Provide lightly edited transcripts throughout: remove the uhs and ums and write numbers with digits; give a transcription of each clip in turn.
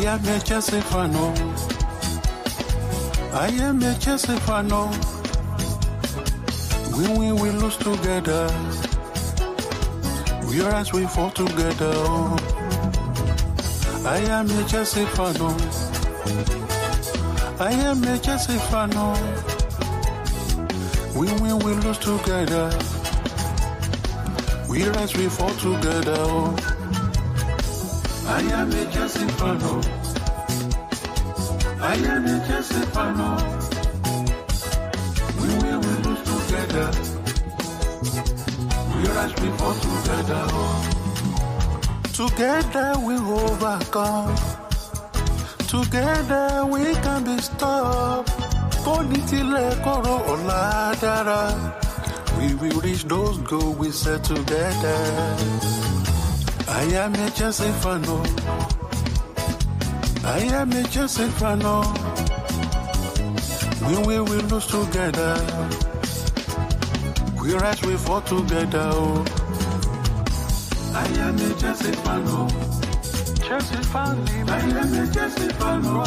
am a Chelsea fan, oh. I am a Chelsea fan, oh. We win, we lose together. We rise, we fall together, oh. I am a Chelsea fan, oh. I am a Chelsea fan, oh. We win, we lose together. We rise, we fall together, oh. I am a Chelsea fan, oh. I am a Chelsea fan, oh. We win, we lose together. We rise, we fall together, oh. Together we overcome. Together we can be stopped. We will reach those goals we set together. I am a Chelsea fan, oh. I am a Chelsea fan, oh. We will lose together. We rise, we fall together, oh. I am a Chelsea fan, oh. Chelsea fan, I am a Chelsea fan, oh.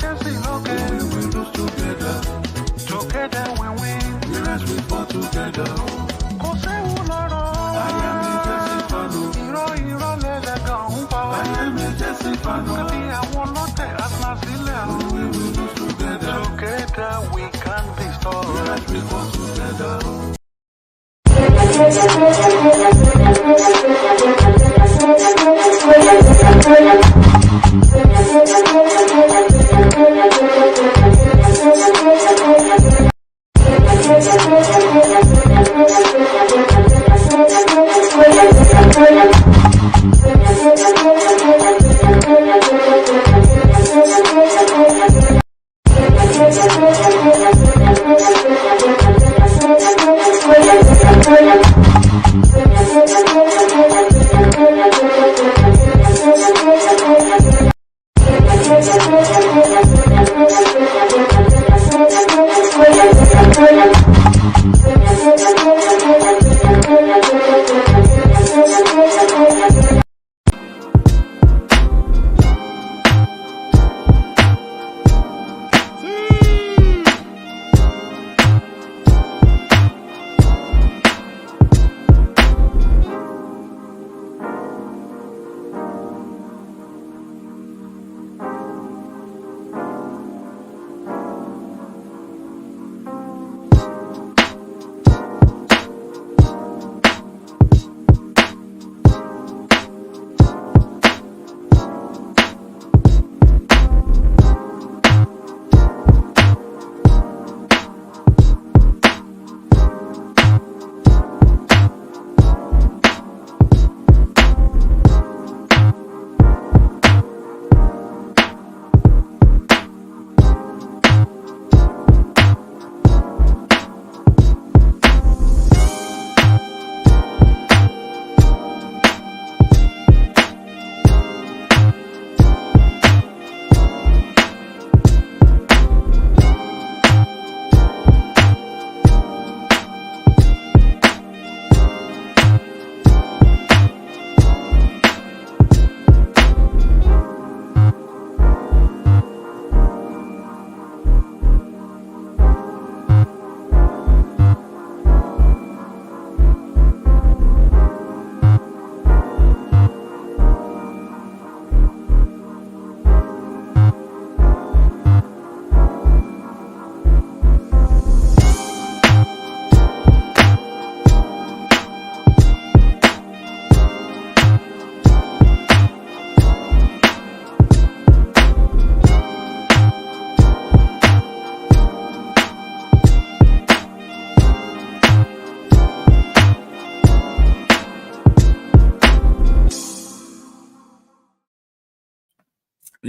Chelsea, okay. We will lose together. Together we win. We rise, we fall together, oh. I am a Chelsea fan, oh. I am a Chelsea fan, oh. We will lose together. Together we can be strong. We rise, we fall together, oh.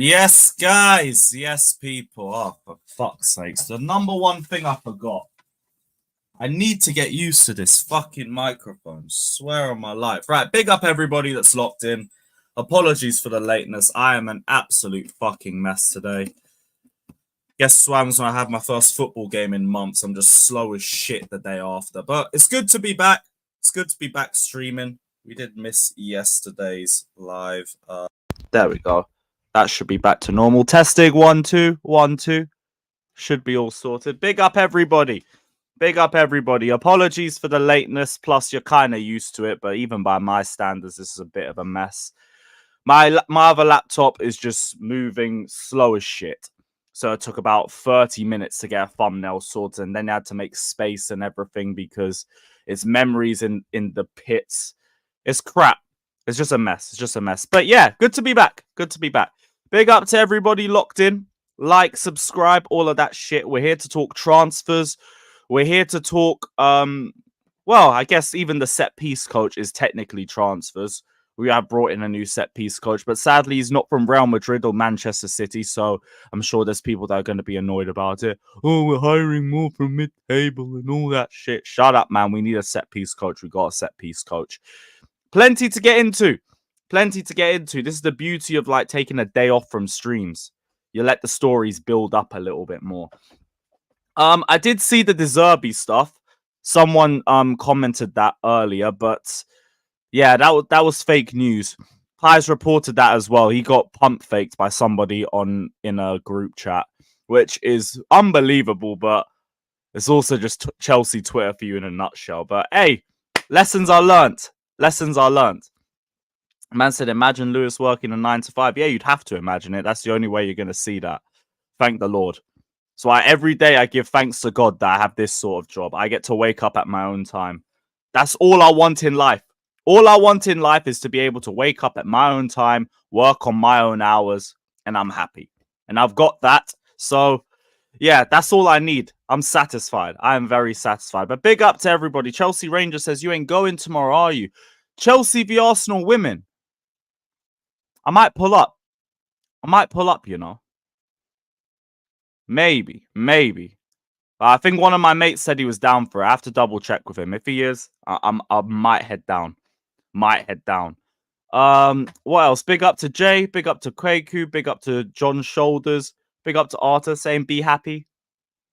Yes, guys. Yes, people. Oh, for fuck's sakes. The number one thing I forgot. I need to get used to this fucking microphone. Swear on my life. Right, big up everybody that's locked in. Apologies for the lateness. I am an absolute fucking mess today. Guess Swams when I have my first football game in months. I'm just slow as shit the day after. But it's good to be back. It's good to be back streaming. We did miss yesterday's live. There we go. That should be back to normal. Testing 1 2 1 2. Should be all sorted. Big up everybody. Big up everybody. Apologies for the lateness. Plus, you're kind of used to it, but even by my standards, this is a bit of a mess. My other laptop is just moving slow as shit. So it took about 30 minutes to get a thumbnail sorted, and then I had to make space and everything because its memories in the pits. It's crap. It's just a mess. It's just a mess. But yeah, good to be back. Good to be back. Big up to everybody locked in. Like, subscribe, all of that shit. We're here to talk transfers. We're here to talk, well, I guess even the set piece coach is technically transfers. We have brought in a new set piece coach, but sadly, he's not from Real Madrid or Manchester City, so I'm sure there's people that are going to be annoyed about it. Oh, we're hiring more from mid-table and all that shit. Shut up, man. We need a set piece coach. We got a set piece coach. Plenty to get into. Plenty to get into. This is the beauty of like taking a day off from streams. You let the stories build up a little bit more. I did see the De Zerbi stuff. Someone commented that earlier, but yeah, that was fake news. Pies reported that as well. He got pump faked by somebody in a group chat, which is unbelievable, but it's also just Chelsea Twitter for you in a nutshell. But hey, lessons are learnt. Lessons are learnt. Man said, imagine Lewis working a 9 to 5. Yeah, you'd have to imagine it. That's the only way you're going to see that. Thank the Lord. So every day I give thanks to God that I have this sort of job. I get to wake up at my own time. That's all I want in life. All I want in life is to be able to wake up at my own time, work on my own hours, and I'm happy. And I've got that. So, yeah, that's all I need. I'm satisfied. I am very satisfied. But big up to everybody. Chelsea Ranger says, you ain't going tomorrow, are you? Chelsea v Arsenal women. I might pull up. You know. Maybe. I think one of my mates said he was down for it. I have to double check with him. If he is, I might head down. What else? Big up to Jay. Big up to Kwaku. Big up to John Shoulders. Big up to Arthur saying be happy.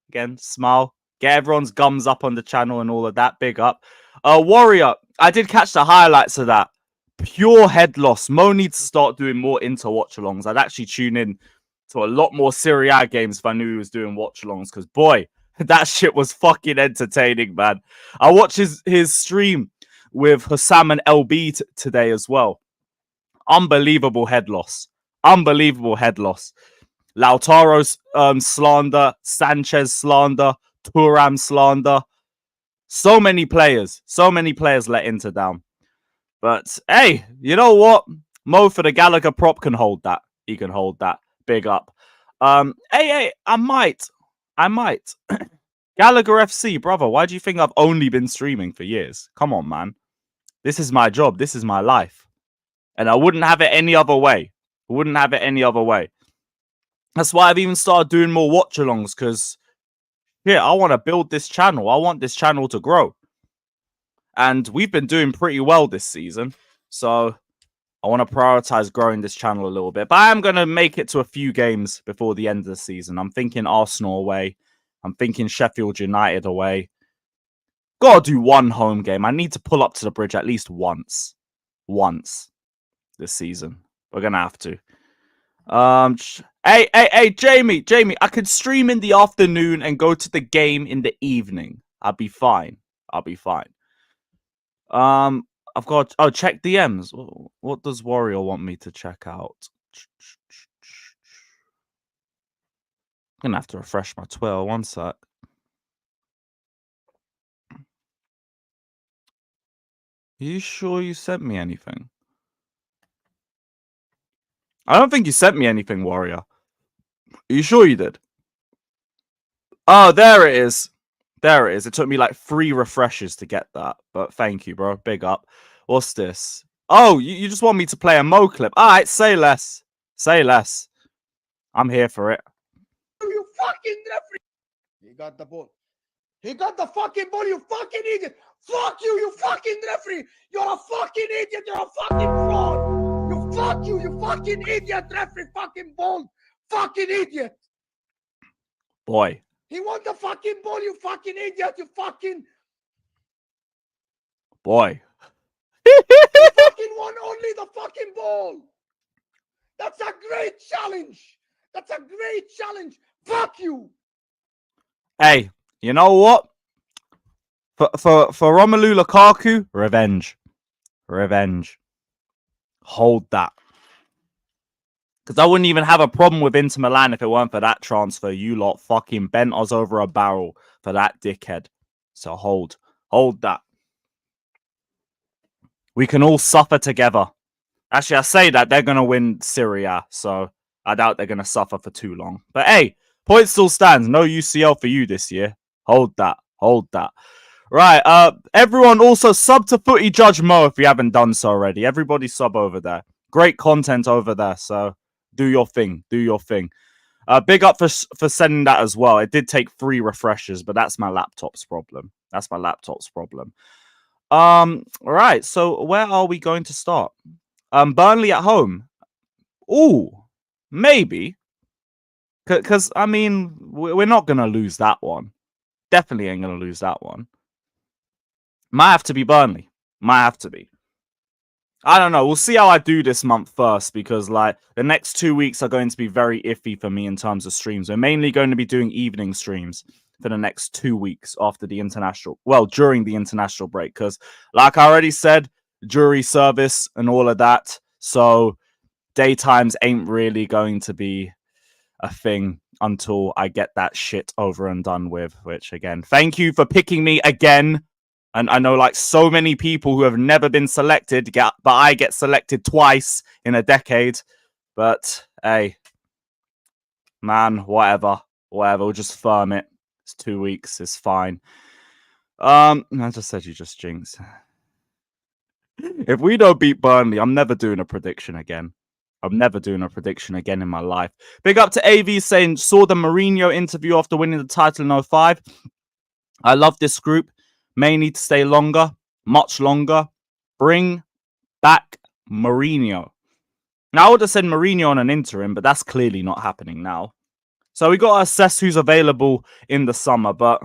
Again, smile. Get everyone's gums up on the channel and all of that. Big up. Warrior. I did catch the highlights of that. Pure head loss. Mo needs to start doing more inter-watch-alongs. I'd actually tune in to a lot more Serie A games if I knew he was doing watch-alongs. Because, boy, that shit was fucking entertaining, man. I watched his stream with Hussam and LB today as well. Unbelievable head loss. Lautaro's slander, Sanchez slander, Thuram slander. So many players let Inter down. But hey, you know what? Mo for the Gallagher prop can hold that. He can hold that. Big up. Hey, I might. Gallagher FC, brother. Why do you think I've only been streaming for years? Come on, man. This is my job. This is my life. And I wouldn't have it any other way. That's why I've even started doing more watch-alongs, because I want to build this channel. I want this channel to grow. And we've been doing pretty well this season. So I want to prioritize growing this channel a little bit. But I am going to make it to a few games before the end of the season. I'm thinking Arsenal away. I'm thinking Sheffield United away. Gotta do one home game. I need to pull up to the bridge at least once this season. We're going to have to. Hey, Jamie, I could stream in the afternoon and go to the game in the evening. I'll be fine. I've got check DMs. What does Warrior want me to check out? I'm gonna have to refresh my Twitter. One sec. Are you sure you sent me anything? I don't think you sent me anything, Warrior. Are you sure you did? Oh, there it is. It took me like 3 refreshes to get that. But thank you, bro. Big up. What's this? Oh, you just want me to play a Mo clip. All right, say less. I'm here for it. You fucking referee. He got the ball. He got the fucking ball, you fucking idiot. Fuck you, you fucking referee. You're a fucking idiot. You're a fucking fraud. You fucking idiot referee. Fucking ball. Fucking idiot. Boy. He won the fucking ball, you fucking idiot. You fucking... Boy. He fucking won only the fucking ball. That's a great challenge. That's a great challenge. Fuck you. Hey, you know what? For Romelu Lukaku, revenge. Revenge. Hold that. Because I wouldn't even have a problem with Inter Milan if it weren't for that transfer. You lot fucking bent us over a barrel for that dickhead. So hold that. We can all suffer together. Actually, I say that they're going to win Serie A, so I doubt they're going to suffer for too long. But hey, point still stands. No UCL for you this year. Hold that. Hold that. Right, everyone also sub to Footy Judge Mo if you haven't done so already. Everybody sub over there. Great content over there, so do your thing. Do your thing. Big up for sending that as well. It did take 3 refreshes, but that's my laptop's problem. That's my laptop's problem. All right, so where are we going to start? Burnley at home. Ooh, maybe. Because, I mean, we're not going to lose that one. Definitely ain't going to lose that one. Might have to be Burnley. Might have to be. I don't know. We'll see how I do this month first because, like, the next 2 weeks are going to be very iffy for me in terms of streams. We're mainly going to be doing evening streams for the next 2 weeks after the international, well, during the international break. Because, like I already said, jury service and all of that. So, daytimes ain't really going to be a thing until I get that shit over and done with. Which, again, thank you for picking me again. And I know like so many people who have never been selected, but I get selected twice in a decade. But hey, man, whatever. We'll just firm it. It's 2 weeks. It's fine. I just said you just jinx. If we don't beat Burnley, I'm never doing a prediction again. I'm never doing a prediction again in my life. Big up to AV saying, saw the Mourinho interview after winning the title in 05. I love this group. May need to stay longer, much longer. Bring back Mourinho. Now, I would have said Mourinho on an interim, but that's clearly not happening now. So we got to assess who's available in the summer, but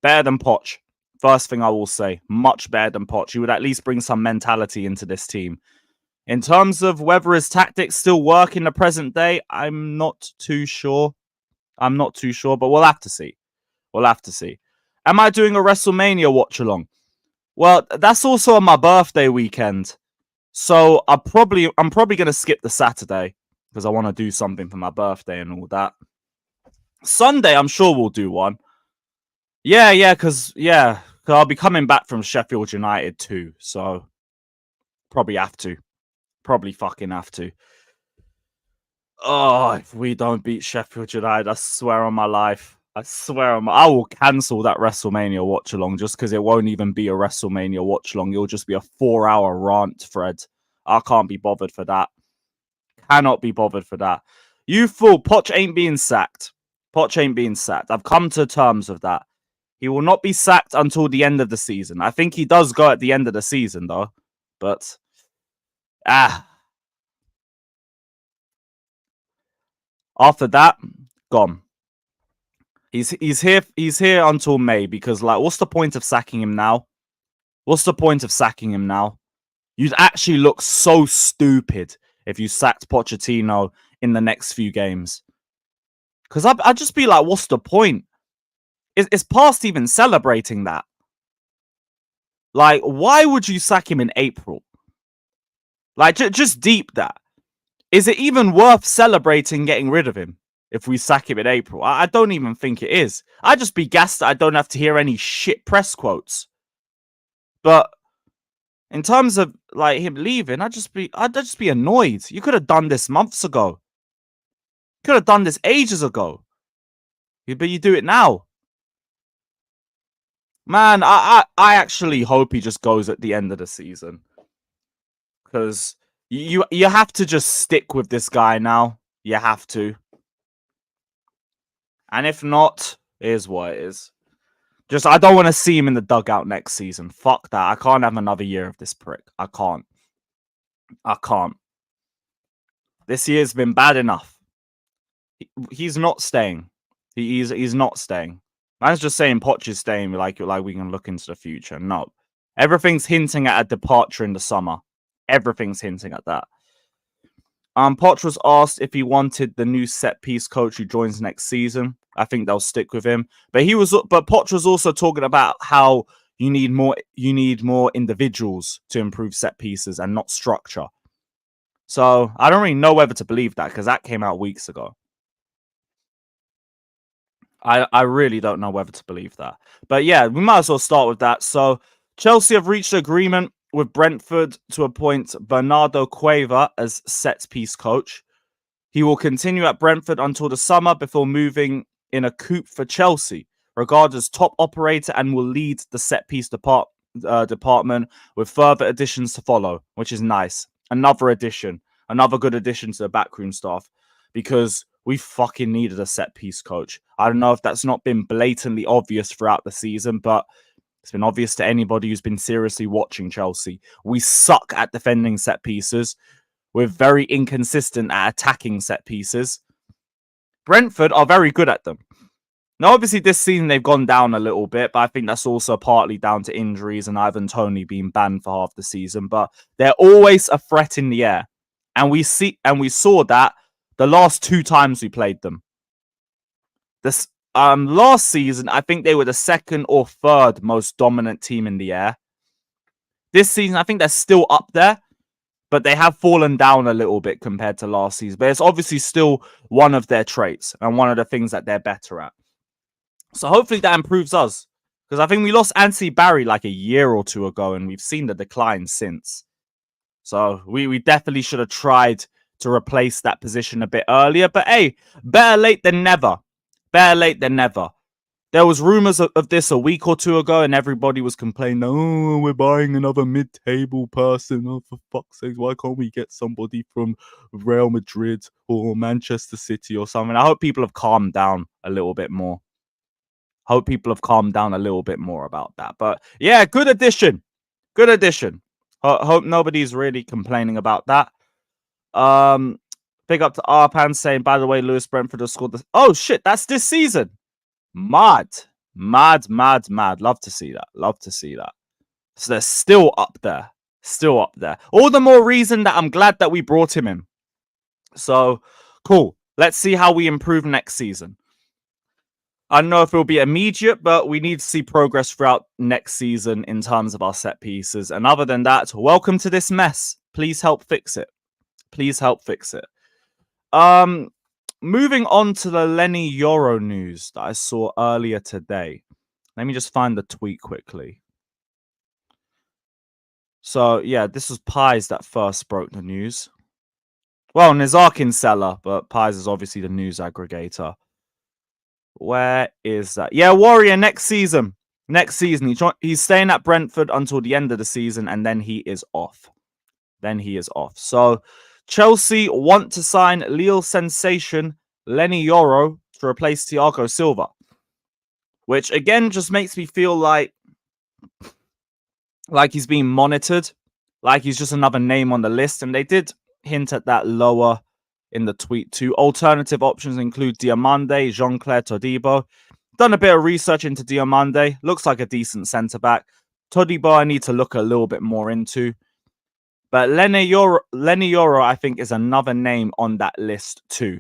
better than Poch. First thing I will say, much better than Poch. He would at least bring some mentality into this team. In terms of whether his tactics still work in the present day, I'm not too sure. But we'll have to see. We'll have to see. Am I doing a WrestleMania watch along? Well, that's also on my birthday weekend. So I'm probably gonna skip the Saturday because I want to do something for my birthday and all that. Sunday, I'm sure we'll do one. Yeah, because I'll be coming back from Sheffield United too. So probably have to. Probably fucking have to. Oh, if we don't beat Sheffield United, I swear on my life. I will cancel that WrestleMania watch along just because it won't even be a WrestleMania watch along. It'll just be a 4-hour rant thread. I can't be bothered for that. Cannot be bothered for that. You fool, Poch ain't being sacked. Poch ain't being sacked. I've come to terms with that. He will not be sacked until the end of the season. I think he does go at the end of the season though. But after that, gone. He's here until May because, like, what's the point of sacking him now? You'd actually look so stupid if you sacked Pochettino in the next few games. Because I'd just be like, what's the point? It's past even celebrating that. Like, why would you sack him in April? Like, just deep that. Is it even worth celebrating getting rid of him? If we sack him in April, I don't even think it is. I'd just be gassed that I don't have to hear any shit press quotes. But in terms of like him leaving, I'd just be annoyed. You could have done this months ago. Could have done this ages ago. But you do it now. Man, I actually hope he just goes at the end of the season. Because you have to just stick with this guy now. You have to. And if not, here's what it is. Just, I don't want to see him in the dugout next season. Fuck that. I can't have another year of this prick. I can't. This year's been bad enough. He's not staying. He's not staying. Man's just saying Poch is staying like we can look into the future. No. Everything's hinting at a departure in the summer. Everything's hinting at that. Poch was asked if he wanted the new set piece coach who joins next season. I think they'll stick with him. But Poch was also talking about how you need more individuals to improve set pieces and not structure. So I don't really know whether to believe that because that came out weeks ago. I really don't know whether to believe that. But yeah, we might as well start with that. So Chelsea have reached an agreement with Brentford to appoint Bernardo Cueva as set piece coach. He will continue at Brentford until the summer before moving in a coupe for Chelsea, regarded as top operator, and will lead the set piece department with further additions to follow, which is nice. Another good addition to the backroom staff, because we fucking needed a set piece coach. I don't know if that's not been blatantly obvious throughout the season, but it's been obvious to anybody who's been seriously watching Chelsea. We suck at defending set pieces. We're very inconsistent at attacking set pieces. Brentford are very good at them. Now, obviously, this season they've gone down a little bit, but I think that's also partly down to injuries and Ivan Toney being banned for half the season. But they're always a threat in the air, and we saw that the last 2 times we played them. This last season, I think they were the 2nd or 3rd most dominant team in the air. This season, I think they're still up there, but they have fallen down a little bit compared to last season. But it's obviously still one of their traits and one of the things that they're better at. So hopefully that improves us. Because I think we lost Anthony Barry like a year or 2 ago, and we've seen the decline since. So we definitely should have tried to replace that position a bit earlier. But hey, better late than never. Better late than never. There was rumors of this a week or 2 ago, and everybody was complaining, oh, we're buying another mid-table person. Oh, for fuck's sake, why can't we get somebody from Real Madrid or Manchester City or something? I hope people have calmed down a little bit more. Hope people have calmed down a little bit more about that. But yeah, good addition. Good addition. Hope nobody's really complaining about that. Big up to Arpan saying, by the way, Lewis Brentford has scored this. Oh shit, that's this season. Mad. Love to see that. Love to see that. So they're still up there. Still up there. All the more reason that I'm glad that we brought him in. So, cool. Let's see how we improve next season. I don't know if it'll be immediate, but we need to see progress throughout next season in terms of our set pieces. And other than that, welcome to this mess. Please help fix it. Please help fix it. Moving on to the Leny Yoro news that I saw earlier today. Let me just find the tweet quickly. So, yeah, this was Pies that first broke the news. Well, Nizarkin seller, but Pies is obviously the news aggregator. Where is that? Yeah, Warrior next season. Next season. He's staying at Brentford until the end of the season, and then he is off. So, Chelsea want to sign Lille sensation Leny Yoro to replace Thiago Silva. Which, again, just makes me feel like he's being monitored. Like he's just another name on the list. And they did hint at that lower in the tweet too. Alternative options include Diomande, Jean-Claire Todibo. Done a bit of research into Diomande. Looks like a decent centre-back. Todibo I need to look a little bit more into. But Leny Yoro, I think, is another name on that list too.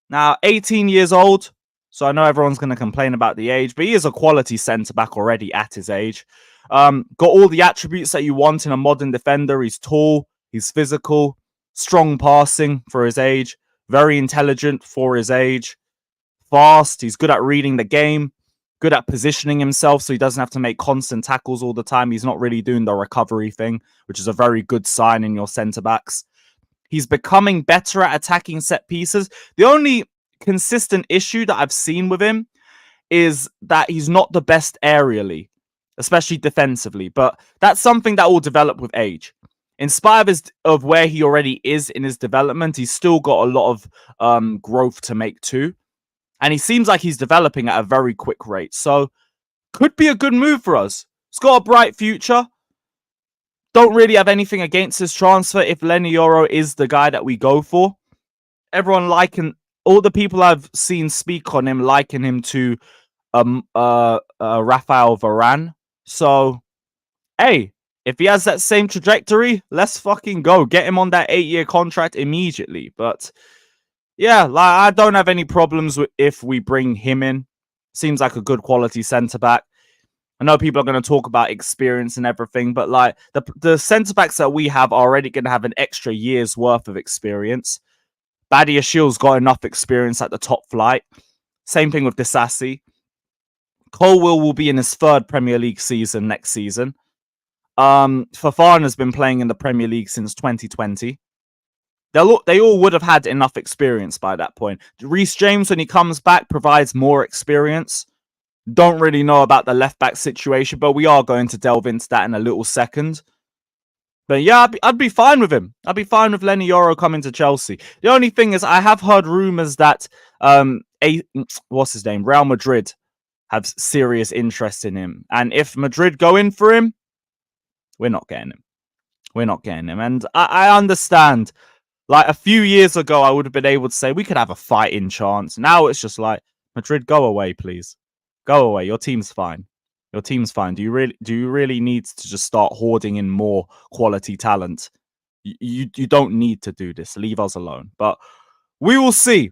Now, 18 years old. So I know everyone's going to complain about the age. But he is a quality centre-back already at his age. Got all the attributes that you want in a modern defender. He's tall. He's physical. Strong passing for his age. Very intelligent for his age. Fast. He's good at reading the game. Good at positioning himself so he doesn't have to make constant tackles all the time. He's not really doing the recovery thing, which is a very good sign in your centre-backs. He's becoming better at attacking set pieces. The only consistent issue that I've seen with him is that he's not the best aerially, especially defensively. But that's something that will develop with age. In spite of where he already is in his development, he's still got a lot of growth to make too. And he seems like he's developing at a very quick rate. So, could be a good move for us. He's got a bright future. Don't really have anything against his transfer if Leny Yoro is the guy that we go for. Everyone all the people I've seen speak on him liken him to Rafael Varane. So, hey, If he has that same trajectory, let's fucking go. Get him on that 8-year contract immediately. But yeah, like I don't have any problems with if we bring him in. Seems like a good quality centre back. I know people are going to talk about experience and everything, but like the centre backs that we have are already going to have an extra year's worth of experience. Badia Shield's got enough experience at the top flight. Same thing with Disasi. Colwill will be in his 3rd Premier League season next season. Fofana's been playing in the Premier League since 2020. They all would have had enough experience by that point. Reece James, when he comes back, provides more experience. Don't really know about the left back situation, but we are going to delve into that in a little second. But yeah, I'd be fine with him. I'd be fine with Leny Yoro coming to Chelsea. The only thing is, I have heard rumors that what's his name, Real Madrid have serious interest in him, and if Madrid go in for him, we're not getting him. We're not getting him, and I understand. Like a few years ago, I would have been able to say we could have a fighting chance. Now it's just like, Madrid, go away, please. Go away. Your team's fine. Your team's fine. Do you really need to just start hoarding in more quality talent? You don't need to do this. Leave us alone. But we will see.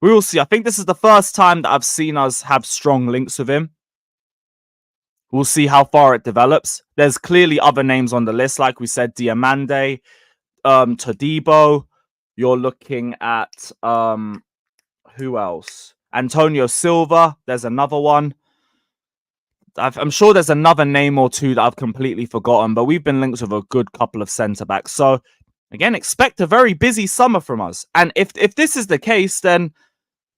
We will see. I think this is the first time that I've seen us have strong links with him. We'll see how far it develops. There's clearly other names on the list, like we said, Diamande, Todibo. You're looking at who else? Antonio Silva. There's another one. I'm sure there's another name or two that I've completely forgotten, but we've been linked with a good couple of centre backs. So again, expect a very busy summer from us. And if this is the case, then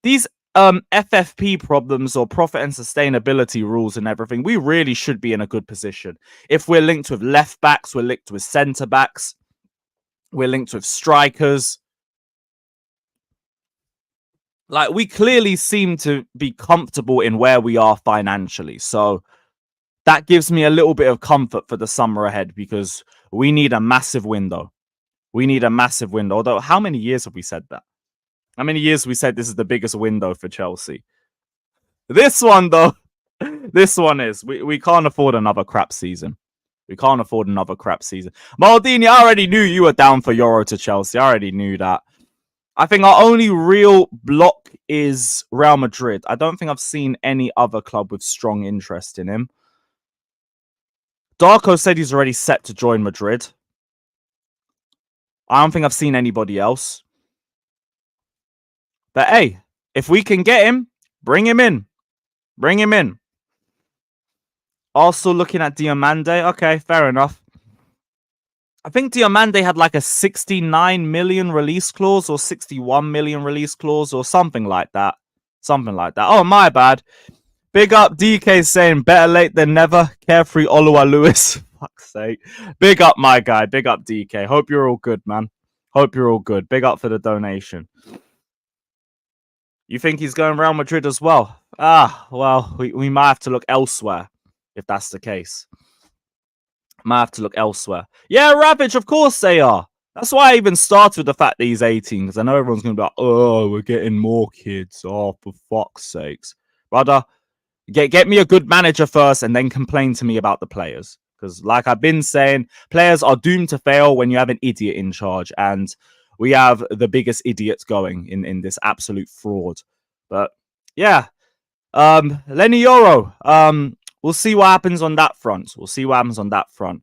these FFP problems or profit and sustainability rules and everything, we really should be in a good position. If we're linked with left backs, we're linked with centre backs, we're linked with strikers. Like, we clearly seem to be comfortable in where we are financially. So that gives me a little bit of comfort for the summer ahead, because we need a massive window. We need a massive window. Although, how many years have we said that? How many years have we said this is the biggest window for Chelsea? This one, though, this one is. We can't afford another crap season. We can't afford another crap season. Maldini, I already knew you were down for Yoro to Chelsea. I already knew that. I think our only real block is Real Madrid. I don't think I've seen any other club with strong interest in him. Darko said he's already set to join Madrid. I don't think I've seen anybody else. But hey, if we can get him, bring him in. Bring him in. Also looking at Diamande. Okay, fair enough. I think Diamande had like a 69 million release clause or 61 million release clause or something like that. Something like that. Oh, my bad. Big up DK saying better late than never. Carefree Oluwa Lewis. Fuck's sake. Big up, my guy. Big up, DK. Hope you're all good, man. Hope you're all good. Big up for the donation. You think he's going Real Madrid as well? Ah, well, we might have to look elsewhere if that's the case. Might have to look elsewhere. Yeah, Ravage, of course they are. That's why I even started with the fact that he's 18, because I know everyone's going to be like, oh, we're getting more kids. Oh, for fuck's sakes. Brother, get me a good manager first and then complain to me about the players. Because like I've been saying, players are doomed to fail when you have an idiot in charge. And we have the biggest idiots going in this absolute fraud. But yeah, Leny Yoro, we'll see what happens on that front. We'll see what happens on that front.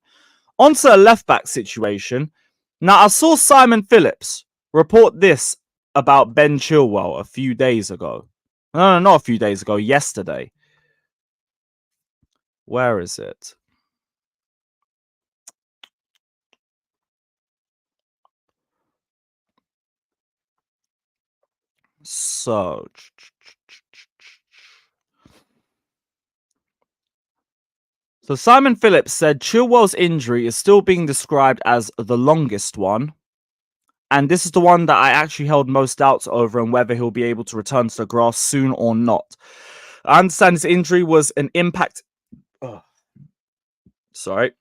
Onto a left-back situation. Now, I saw Simon Phillips report this about Ben Chilwell a few days ago. No, not a few days ago. Yesterday. Where is it? So Simon Phillips said Chilwell's injury is still being described as the longest one. And this is the one that I actually held most doubts over on whether he'll be able to return to the grass soon or not. I understand his injury was an impact. Oh, sorry.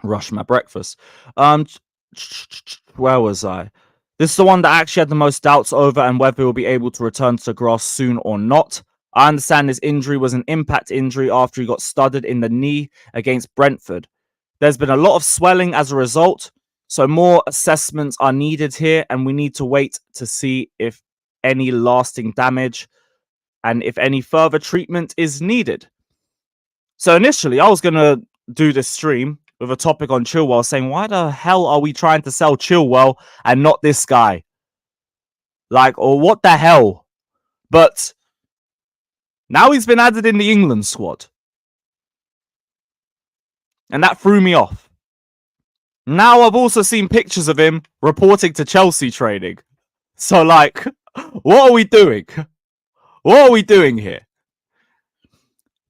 Rushed my breakfast. Where was I? This is the one that I actually had the most doubts over and whether he'll be able to return to the grass soon or not. I understand his injury was an impact injury after he got studded in the knee against Brentford. There's been a lot of swelling as a result, so more assessments are needed here, and we need to wait to see if any lasting damage and if any further treatment is needed. So initially, I was going to do this stream with a topic on Chilwell, saying, why the hell are we trying to sell Chilwell and not this guy? Like, or what the hell? But now he's been added in the England squad. And that threw me off. Now I've also seen pictures of him reporting to Chelsea training. So, like, what are we doing? What are we doing here?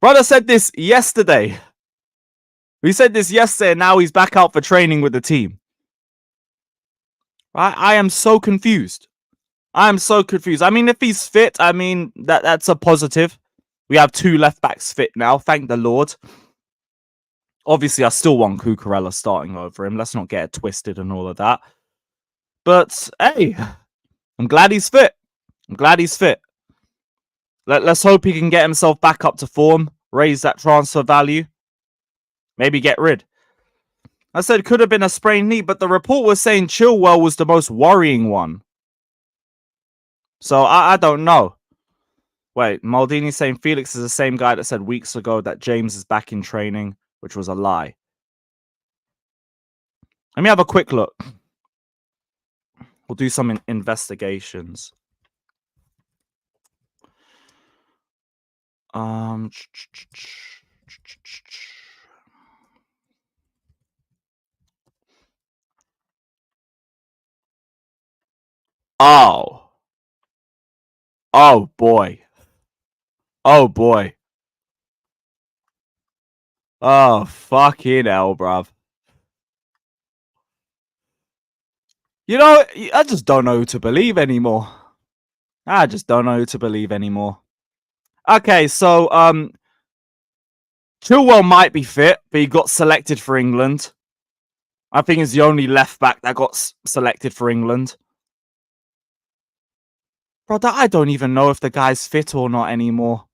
Brother said this yesterday. We said this yesterday, and now he's back out for training with the team. I am so confused. I am so confused. I mean, if he's fit, I mean, that's a positive. We have 2 left backs fit now, thank the Lord. Obviously, I still want Cucurella starting over him. Let's not get it twisted and all of that. But, hey, I'm glad he's fit. I'm glad he's fit. Let's hope he can get himself back up to form, raise that transfer value, maybe get rid. I said could have been a sprained knee, but the report was saying Chilwell was the most worrying one. So I don't know. Wait, Maldini saying Felix is the same guy that said weeks ago that James is back in training, which was a lie. Let me have a quick look. We'll do some investigations. Oh. Oh boy. Oh boy. Oh fucking hell, bruv. You know, I just don't know who to believe anymore. I just don't know who to believe anymore. Okay, so Chilwell might be fit, but he got selected for England. I think he's the only left back that got selected for England. Brother, I don't even know if the guy's fit or not anymore.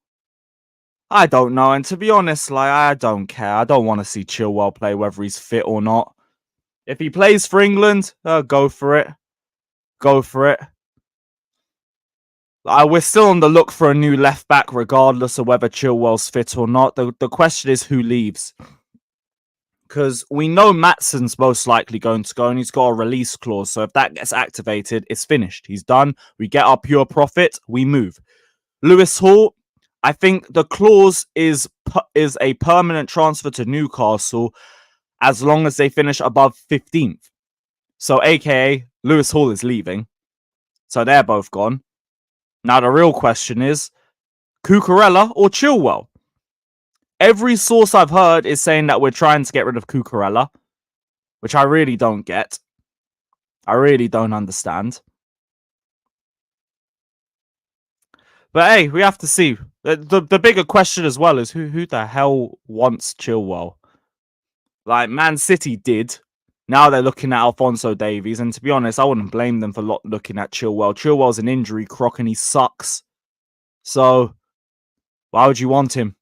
I don't know, and to be honest, like, I don't care. I don't want to see Chilwell play, whether he's fit or not. If he plays for England, go for it. Go for it. We're still on the look for a new left back, regardless of whether Chilwell's fit or not. The question is who leaves. Because we know Matson's most likely going to go, and he's got a release clause. So if that gets activated, it's finished. He's done. We get our pure profit. We move. Lewis Hall, I think the clause is a permanent transfer to Newcastle as long as they finish above 15th. So aka Lewis Hall is leaving. So they're both gone. Now the real question is Cucurella or Chilwell? Every source I've heard is saying that we're trying to get rid of Cucurella, which I really don't get. I really don't understand. But hey, we have to see. The bigger question as well is who the hell wants Chilwell? Like, Man City did. Now they're looking at Alphonso Davies. And to be honest, I wouldn't blame them for looking at Chilwell. Chilwell's an injury crock and he sucks. So, why would you want him?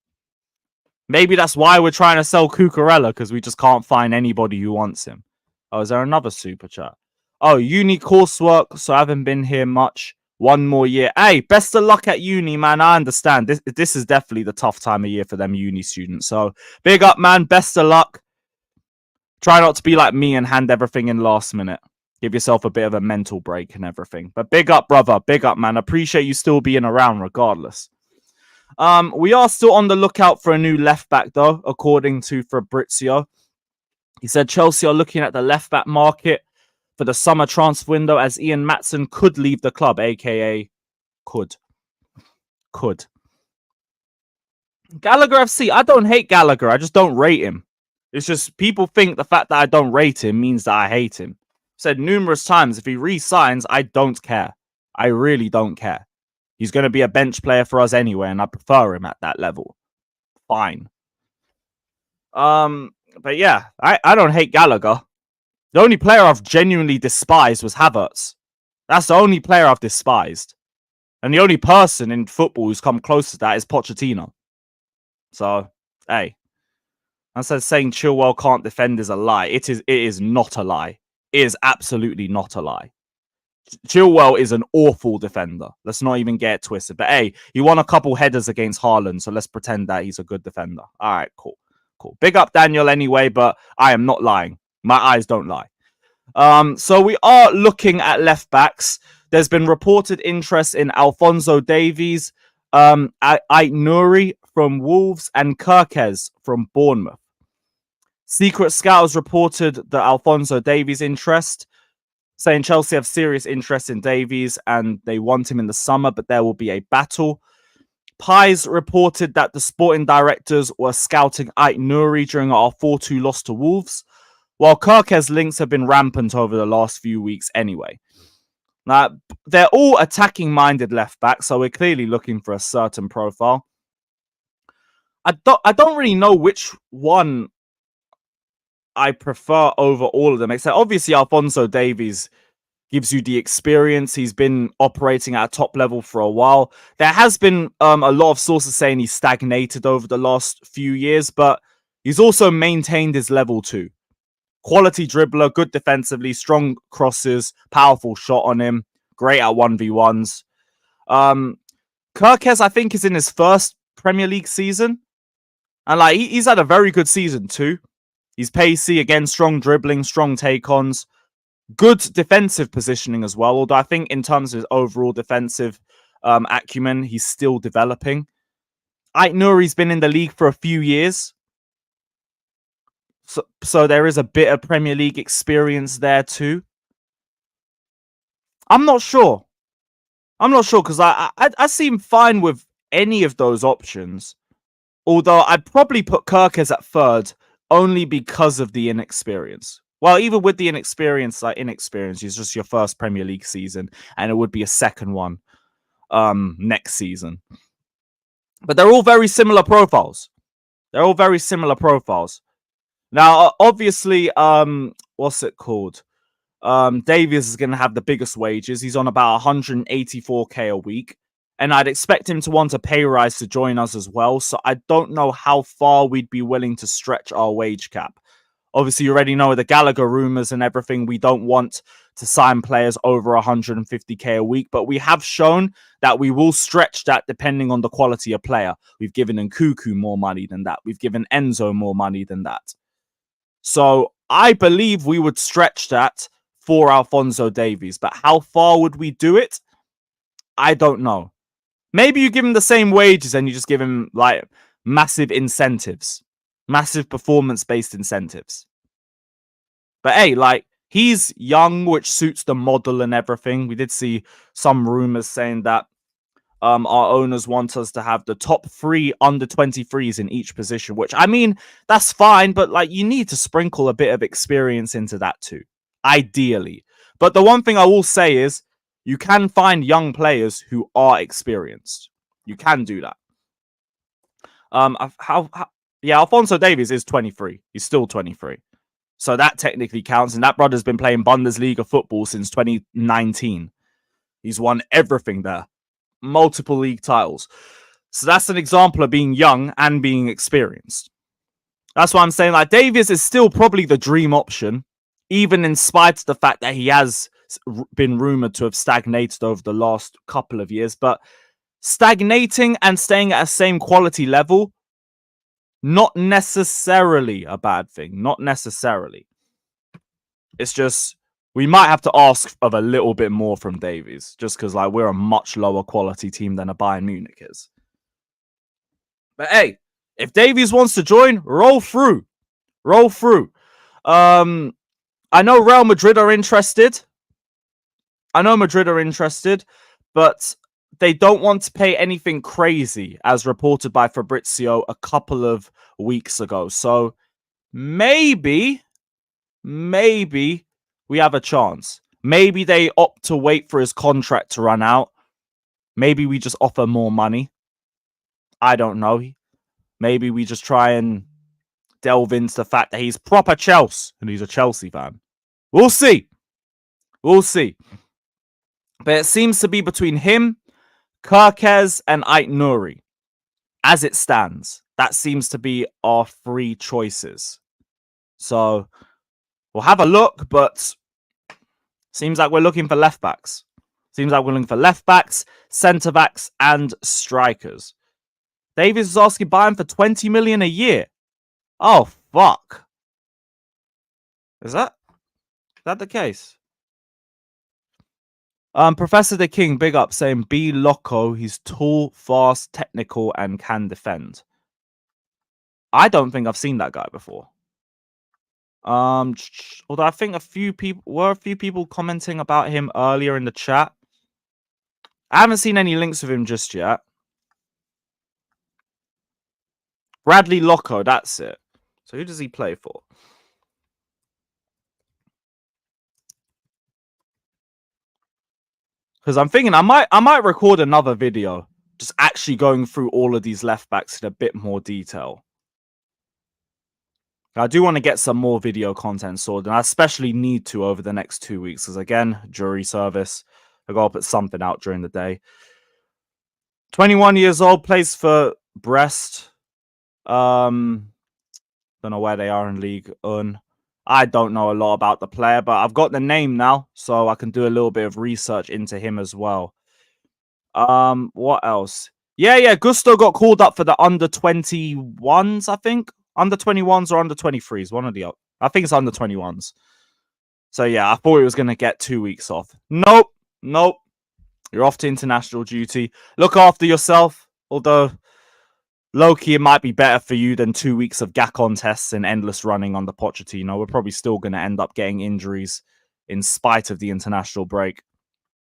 Maybe that's why we're trying to sell Cucurella, because we just can't find anybody who wants him. Oh, is there another super chat? Oh, uni coursework, so I haven't been here much. 1 more year. Hey, best of luck at uni, man. I understand. This is definitely the tough time of year for them uni students. So, big up, man. Best of luck. Try not to be like me and hand everything in last minute. Give yourself a bit of a mental break and everything. But big up, brother. Big up, man. Appreciate you still being around regardless. We are still on the lookout for a new left back, though, according to Fabrizio. He said Chelsea are looking at the left back market for the summer transfer window, as Ian Matson could leave the club, aka could. Gallagher FC. I don't hate Gallagher. I just don't rate him. It's just people think the fact that I don't rate him means that I hate him. Said numerous times, if he re-signs, I don't care. I really don't care. He's going to be a bench player for us anyway, and I prefer him at that level. Fine. But yeah, I don't hate Gallagher. The only player I've genuinely despised was Havertz. That's the only player I've despised. And the only person in football who's come close to that is Pochettino. So, hey. I said saying Chilwell can't defend is a lie. It is not a lie. It is absolutely not a lie. Chilwell is an awful defender. Let's not even get it twisted. But hey, he won a couple headers against Haaland, so let's pretend that he's a good defender. All right, cool. Big up Daniel anyway, but I am not lying. My eyes don't lie. So we are looking at left backs. There's been reported interest in Alphonso Davies, Ait-Nouri from Wolves, and Kirkez from Bournemouth. Secret Scouts reported the Alphonso Davies interest, saying Chelsea have serious interest in Davies and they want him in the summer, but there will be a battle. Pies reported that the sporting directors were scouting Ait-Nouri during our 4-2 loss to Wolves, while Kirkez links have been rampant over the last few weeks anyway. Now, they're all attacking-minded left backs, so we're clearly looking for a certain profile. I don't really know which one I prefer over all of them, except obviously Alphonso Davies gives you the experience. He's been operating at a top level for a while. There has been a lot of sources saying he's stagnated over the last few years, but he's also maintained his level too. Quality dribbler, good defensively, strong crosses, powerful shot on him, great at 1v1s. Kirkez, I think, is in his first Premier League season. And like he's had a very good season too. He's pacey, again, strong dribbling, strong take-ons. Good defensive positioning as well, although I think in terms of his overall defensive acumen, he's still developing. Ait-Nouri's been in the league for a few years. So there is a bit of Premier League experience there too. I'm not sure because I seem fine with any of those options. Although I'd probably put Kirkez at third only because of the inexperience. Well, even with the inexperience, it's just your first Premier League season, and it would be a second one next season. But they're all very similar profiles. Now, obviously, what's it called? Davies is going to have the biggest wages. He's on about 184k a week. And I'd expect him to want a pay rise to join us as well. So I don't know how far we'd be willing to stretch our wage cap. Obviously, you already know the Gallagher rumors and everything. We don't want to sign players over 150k a week, but we have shown that we will stretch that depending on the quality of player. We've given Nkunku more money than that. We've given Enzo more money than that. So I believe we would stretch that for Alphonso Davies, but how far would we do it? I don't know. Maybe you give him the same wages and you just give him like massive incentives, massive performance-based incentives. But hey, like he's young, which suits the model and everything. We did see some rumors saying that our owners want us to have the top 3 under 23s in each position, which I mean, that's fine, but like you need to sprinkle a bit of experience into that too, ideally. But the one thing I will say is you can find young players who are experienced. You can do that. Yeah, Alphonso Davies is 23. He's still 23. So that technically counts. And that brother's been playing Bundesliga football since 2019. He's won everything there. Multiple league titles. So that's an example of being young and being experienced. That's why I'm saying like Davies is still probably the dream option, even in spite of the fact that he has been rumored to have stagnated over the last couple of years. But stagnating and staying at a same quality level, not necessarily a bad thing. Not necessarily. It's just we might have to ask of a little bit more from Davies, just because like we're a much lower quality team than a Bayern Munich is. But hey, if Davies wants to join, roll through. I know Real Madrid are interested. But they don't want to pay anything crazy, as reported by Fabrizio a couple of weeks ago. So maybe we have a chance. Maybe they opt to wait for his contract to run out. Maybe we just offer more money. I don't know. Maybe we just try and delve into the fact that he's proper Chelsea and he's a Chelsea fan. We'll see. But it seems to be between him, Kirkez, and Ait-Nouri, as it stands. that seems to be our three choices. So we'll have a look, but seems like we're looking for left backs. Seems like we're looking for left backs, centre backs, and strikers. Davies is asking Bayern for 20 million a year. Oh, fuck. Is that the case? Professor the King, big up, saying be loco. He's tall, fast, technical, and can defend. I don't think I've seen that guy before. Although I think a few people commenting about him earlier in the chat. I haven't seen any links of him just yet. Bradley Loco, that's it. So who does he play for? Because I'm thinking I might record another video just actually going through all of these left backs in a bit more detail. I do want to get some more video content sorted, and I especially need to over the next 2 weeks, because again, jury service. I gotta put something out during the day. 21 years old, plays for Brest. Don't know where they are in League One. I don't know a lot about the player, but I've got the name now, so I can do a little bit of research into him as well. What else? Yeah, Gusto got called up for the under 21s, I think. Under 21s or under 23s, one or the other. I think it's under 21s. So yeah, I thought he was gonna get 2 weeks off. Nope. You're off to international duty. Look after yourself. Although low-key, it might be better for you than 2 weeks of Gakon tests and endless running under Pochettino. We're probably still gonna end up getting injuries in spite of the international break.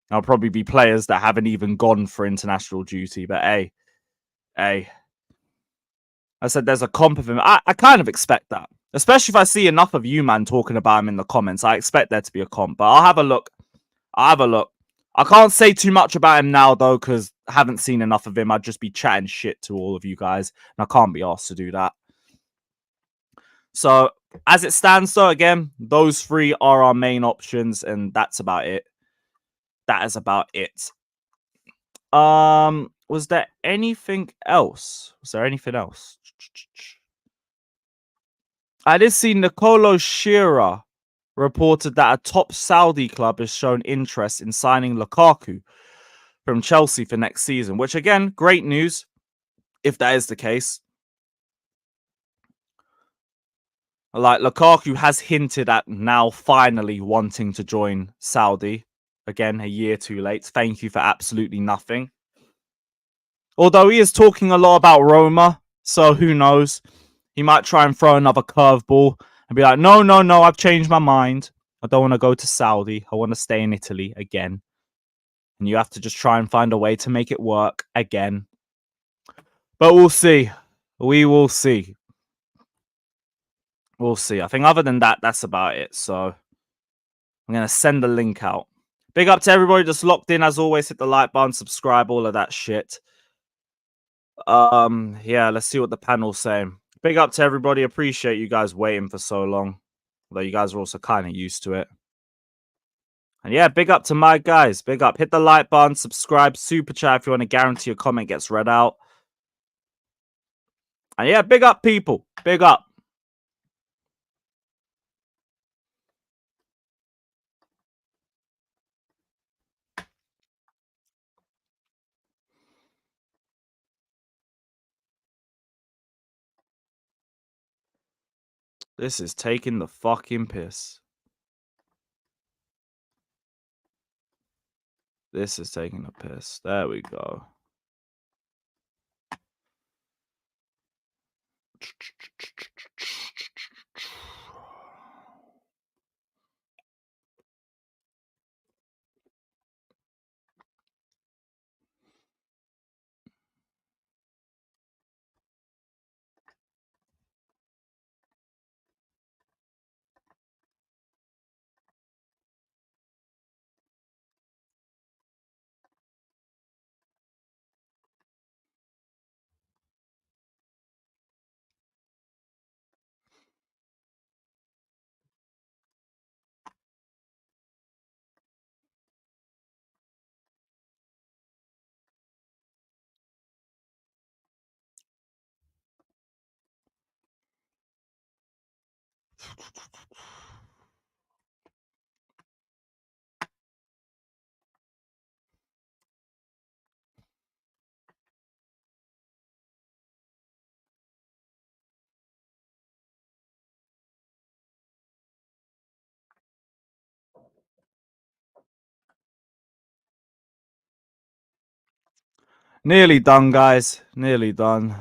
There'll probably be players that haven't even gone for international duty. But hey. I said there's a comp of him. I kind of expect that. Especially if I see enough of you, man, talking about him in the comments. I expect there to be a comp. But I'll have a look. I can't say too much about him now, though, because I haven't seen enough of him. I'd just be chatting shit to all of you guys. And I can't be asked to do that. So, as it stands, though, again, those three are our main options. And that's about it. That is about it. Was there anything else? I did see Nicolo Shearer reported that a top Saudi club has shown interest in signing Lukaku from Chelsea for next season, which again, great news if that is the case. Like, Lukaku has hinted at now finally wanting to join Saudi. Again, a year too late. Thank you for absolutely nothing. Although he is talking a lot about Roma, so who knows? He might try and throw another curveball and be like, no, I've changed my mind. I don't want to go to Saudi. I want to stay in Italy again. And you have to just try and find a way to make it work again. But we'll see. We will see. We'll see. I think other than that, that's about it. So I'm going to send the link out. Big up to everybody that's locked in. As always, hit the like button, subscribe, all of that shit. Yeah, let's see what the panel's saying. Big up to everybody. Appreciate you guys waiting for so long. Although you guys are also kind of used to it. And yeah, big up to my guys. Big up. Hit the like button, subscribe, super chat if you want to guarantee your comment gets read out. And yeah, big up, people. Big up. This is taking the fucking piss. This is taking the piss. There we go. Nearly done, guys. Nearly done.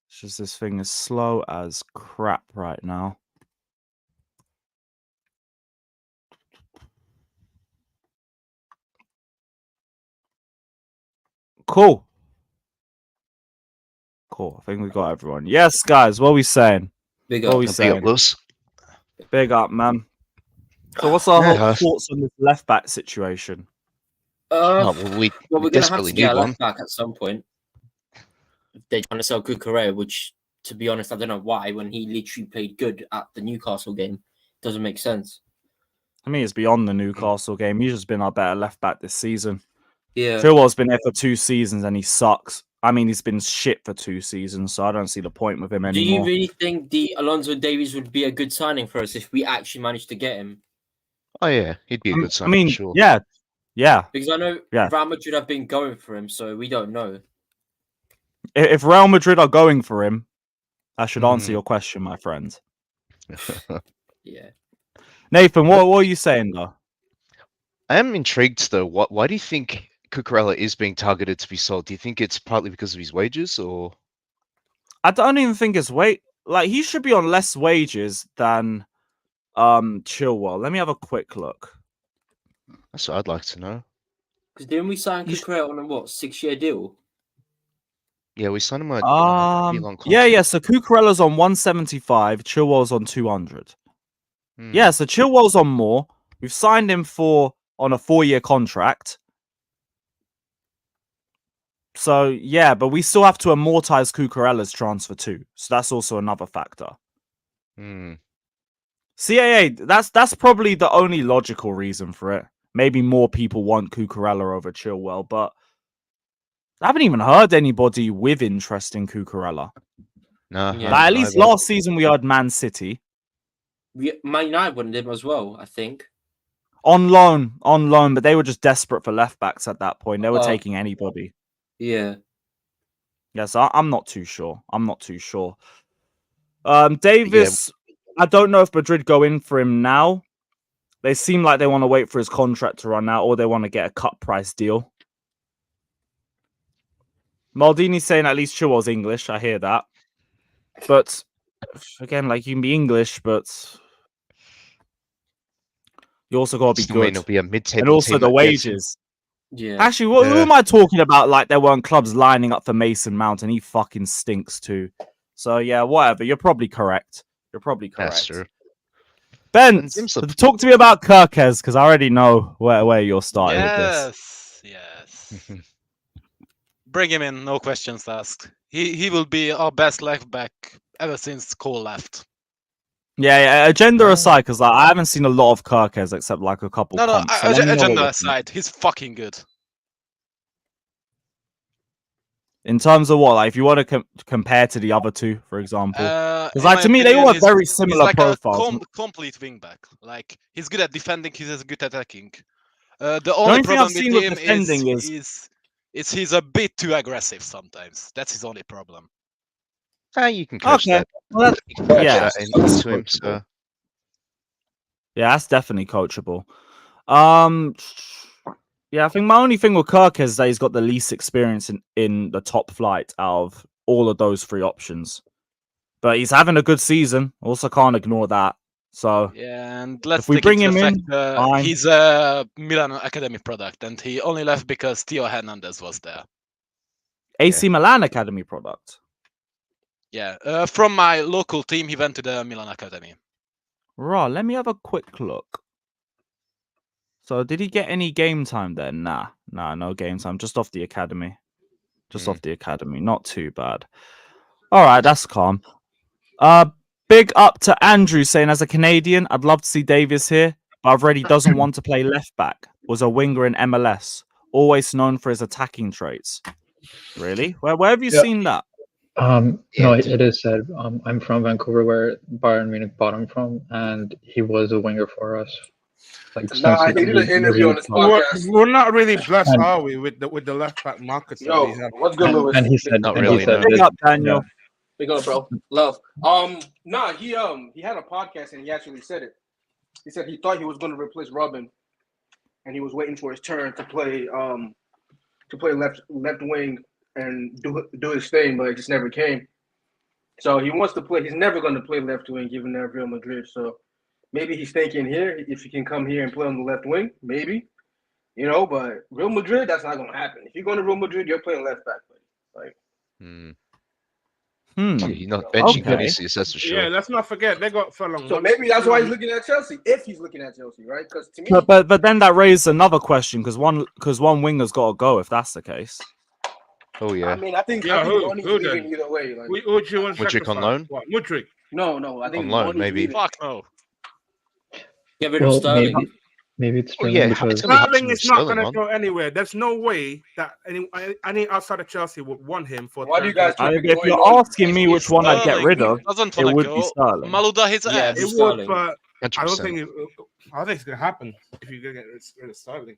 It's just this thing is slow as crap right now. Cool. Cool. I think we got everyone. Yes, guys. What are we saying? Big What are up. we Big up, saying? Lewis. Big up, man. So, what's our Yeah. thoughts on this left back situation? Oh, well, we Well, we're going to have desperately to get a need one. left back at some point. If they're trying to sell Cucurella, which, to be honest, I don't know why, when he literally played good at the Newcastle game. Doesn't make sense. I mean, it's beyond the Newcastle game. He's just been our better left back this season. Yeah. Chilwell's been there for 2 seasons and he sucks. I mean, he's been shit for 2 seasons, so I don't see the point with him Do you anymore. really think the Alonso Davies would be a good signing for us if we actually managed to get him? Oh yeah, he'd be a good sign. I mean, for sure. yeah. Because I know Yeah. Real Madrid have been going for him, so we don't know. If Real Madrid are going for him, I should answer Mm. your question, my friend. Yeah. Nathan, what are you saying though? I am intrigued though. Why do you think Cucurella is being targeted to be sold? Do you think it's partly because of his wages, or? I don't even think it's like he should be on less wages than Chilwell. Let me have a quick look. That's what I'd like to know. Because didn't we sign You sh- Cucurella on a 6-year deal? Yeah, we signed him a pretty long contract. yeah. So Cucurella's on 175, Chilwell's on 200. Hmm. Yeah, so Chilwell's on more. We've signed him on a 4-year contract. So yeah, but we still have to amortize Cucurella's transfer too. So that's also another factor. Hmm. CAA, that's probably the only logical reason for it. Maybe more people want Cucurella over Chilwell, but I haven't even heard anybody with interest in Cucurella. No, Yeah. Like, at least either. last season we heard Man City Man United wanted him as well, I think. on loan, but they were just desperate for left backs at that point. They were Oh. taking anybody. Yeah. Yes, I'm not too sure. Davis, I don't know if Madrid go in for him now. They seem like they want to wait for his contract to run out, or they want to get a cut price deal. Maldini's saying at least Chilwell's English. I hear that. But again, like, you can be English, but you also got to be Still mean good. it'll be a mid-table And also team the that gets him. wages. Yeah. Actually, who Yeah. am I talking about? Like, there weren't clubs lining up for Mason Mount, and he fucking stinks too. So yeah, whatever. You're probably correct. That's true. Ben, And Tim's a- talk to me about Kirkes, because I already know where you're starting with this. Yes. Bring him in, no questions asked. He will be our best left back ever since Cole left. Yeah, agenda aside, because like, I haven't seen a lot of Kirkes except like a couple. No, comps, so let me know what agenda you aside, he's fucking good. think. In terms of what, like, if you want to compare to the other two, for example, because In like my to me they all opinion, have very he's similar like profiles. a complete wingback. Like, he's good at defending, he's as good at attacking. The only only thing I've problem seen with with him defending is he's a bit too aggressive sometimes. That's his only problem. You can coach Okay, that. well, that's, You can coach yeah, that into that's him. coachable. So Yeah, that's definitely coachable. Yeah, I think my only thing with Kirk is that he's got the least experience in the top flight out of all of those 3 options. But he's having a good season. Also, can't ignore that. So Yeah, and let's if we take bring into him the in, fact fine. he's a Milan Academy product, and he only left because Theo Hernandez was there. AC Milan Academy product. Yeah, from my local team, he went to the Milan Academy. Right, let me have a quick look. So did he get any game time there? Nah, no game time. Just off the academy. Off the academy. Not too bad. All right, that's calm. Big up to Andrew saying, as a Canadian, I'd love to see Davies here, but I've read he doesn't want to play left back. Was a winger in MLS, always known for his attacking traits. Really? Where have you seen that? Yeah, No, did- it is said. I'm from Vancouver, where Bayern Munich bought him from, and he was a winger for us. Like Nah, since he did an interview on this podcast. We're not really blessed, And- are we, with the left back markets that Yo, we have? what's good, Lewis? and he said, Not and really, he said no. Big that, up, Daniel. Big up, bro. Love. Nah, he had a podcast and he actually said it. He said he thought he was going to replace Robin, and he was waiting for his turn to play left wing and do his thing, but it just never came. So he wants to play. He's never going to play left wing, given that Real Madrid. So maybe he's thinking here if he can come here and play on the left wing, maybe, But Real Madrid, that's not going to happen. If you're going to Real Madrid, you're playing left back, buddy. Like, You're not benching Okay. Vinicius, that's for sure. Yeah, let's not forget they got Furlong. so maybe that's why he's looking at Chelsea. If he's looking at Chelsea, right? Because to me, But then that raises another question because one winger's got to go if that's the case. Oh yeah. I mean, I think Yeah, Lonnie's who leaving then? either way. Like, Who do you want to Mudryk on sacrifice? loan? What, Mudryk? no, I think On loan, Lonnie's maybe. leaving. Fuck no. Get rid of well, Sterling. maybe it's Oh, Sterling yeah, because it's gonna be hard to Sterling move is not Sterling going to on. go anywhere. There's no way that any outside of Chelsea would want him for. Why do you guys I keep mean, if going you're on? asking me which one I'd get Sterling rid of, doesn't it wanna would go. be Sterling. Malouda his Yeah, ass. It Sterling. would, but I don't 100%. think it's going to happen if you get rid of Sterling.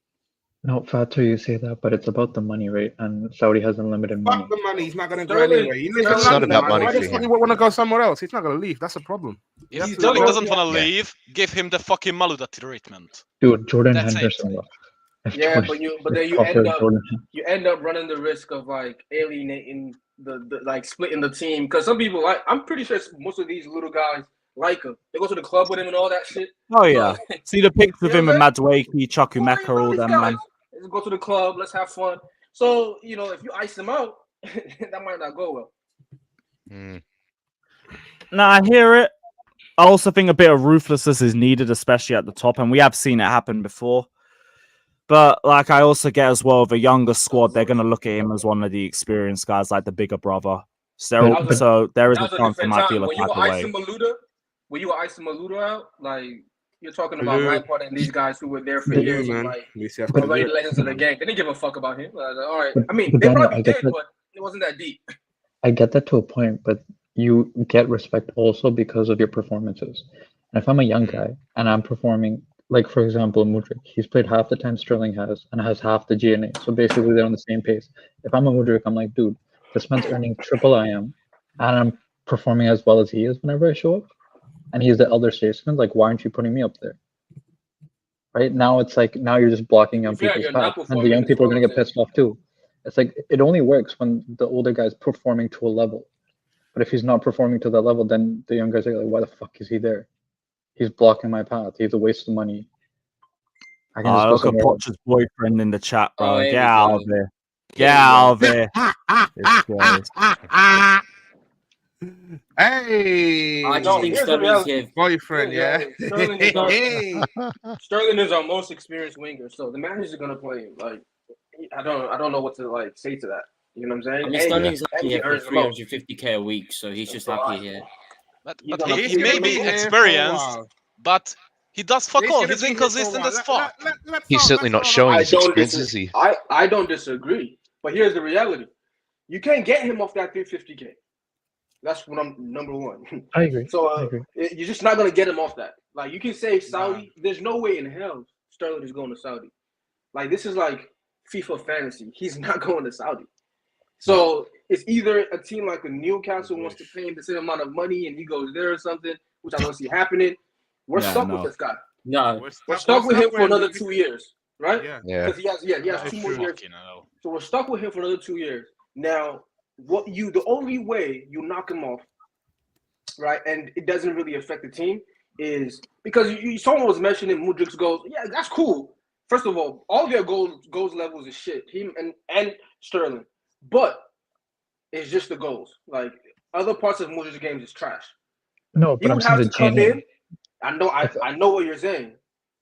no, Fatu, you say that, but it's about the money rate, and Saudi has unlimited money. Fuck the money. He's not going to go Sterling- anywhere. He lives in Sterling's London, not about man. money Why for the fuck him. he want to go somewhere else? He's not going to leave. That's a problem. If He's Sterling not- doesn't want to Yeah. leave, give him the fucking Malouda treatment. Dude, Jordan That's it. Henderson left. If Yeah, Jordan- but then you proper end up Jordan- running the risk of like alienating the like splitting the team because some people I'm pretty sure most of these little guys like him. They go to the club with him and all that shit. Oh yeah, see the pics of You him know and what Madueke, Chukwuemeka, all these them guys, man. let's go to the club. Let's have fun. So if you ice them out, that might not go well. No, I hear it. I also think a bit of ruthlessness is needed, especially at the top, and we have seen it happen before. But like, I also get as well, the younger squad, they're gonna look at him as one of the experienced guys, like the bigger brother. So, But- so there is a That was a chance they different might time. feel a When you type were of icing way. Malouda, out, like you're talking about Blue. Lampard and these guys who were there for Blue, years, and man. like We see already legends of the game. They didn't give a fuck about him. All right, But- I mean, but they Daniel, probably I get did, that. but it wasn't that deep. I get that to a point, but you get respect also because of your performances. And if I'm a young guy and I'm performing, like for example, Mudryk, he's played half the time Sterling has and has half the GNA. So basically they're on the same pace. If I'm a Mudryk, I'm like, dude, this man's earning triple I am, and I'm performing as well as he is whenever I show up. And he's the elder statesman. Like, why aren't you putting me up there? Right now, it's like now you're just blocking young Yeah, people's you're not path, and the performing young as people are well gonna as get pissed off too. It's like it only works when the older guy's performing to a level. But if he's not performing to that level, then the young guys are like, why the fuck is he there? He's blocking my path. He's a waste of money. I can just go Look at somewhere else. Poch's boyfriend in the chat, bro. Oh, here Get we out go. of there. Here Get we out go. of there. This guy. Hey, I just think here's the Sterling's reality. here. boyfriend, yeah. Sterling is our- Hey. Sterling is our most experienced winger, so the manager's gonna play him. Like, I don't know what to like say to that. You know what I'm saying? I mean, And- Sterling's and happy he here for earns the most. 350k a week, so he's just happy here. But He's gonna- he he's may gonna be be here for a experienced, while. but he does fuck He's all. gonna He's be here for a inconsistent while. as fuck. He's certainly not showing his experience, is he? I don't disagree, but here's the reality: you can't get him off that 350k. That's what I'm number one. I agree. So I agree. you're just not gonna get him off that. Like you can say Saudi, there's no way in hell Sterling is going to Saudi. Like this is like FIFA fantasy. He's not going to Saudi. So it's either a team like a Newcastle wants to pay him the same amount of money and he goes there or something, which I don't see happening. We're Yeah, stuck no. with this guy. No, We're stuck with him for another 2 years, right? Yeah. Yeah. Because he has That's 2 more true. years. Fucking hell. So we're stuck with him for another 2 years. Now, the only way you knock him off, right, and it doesn't really affect the team is because someone was mentioning Mudryk's goals. Yeah, that's cool. First of all their goals levels is shit. Him and Sterling, but it's just the goals. Like other parts of Mudryk's games is trash. No, He but I'm would saying have the to come GNA. in. I know what you're saying,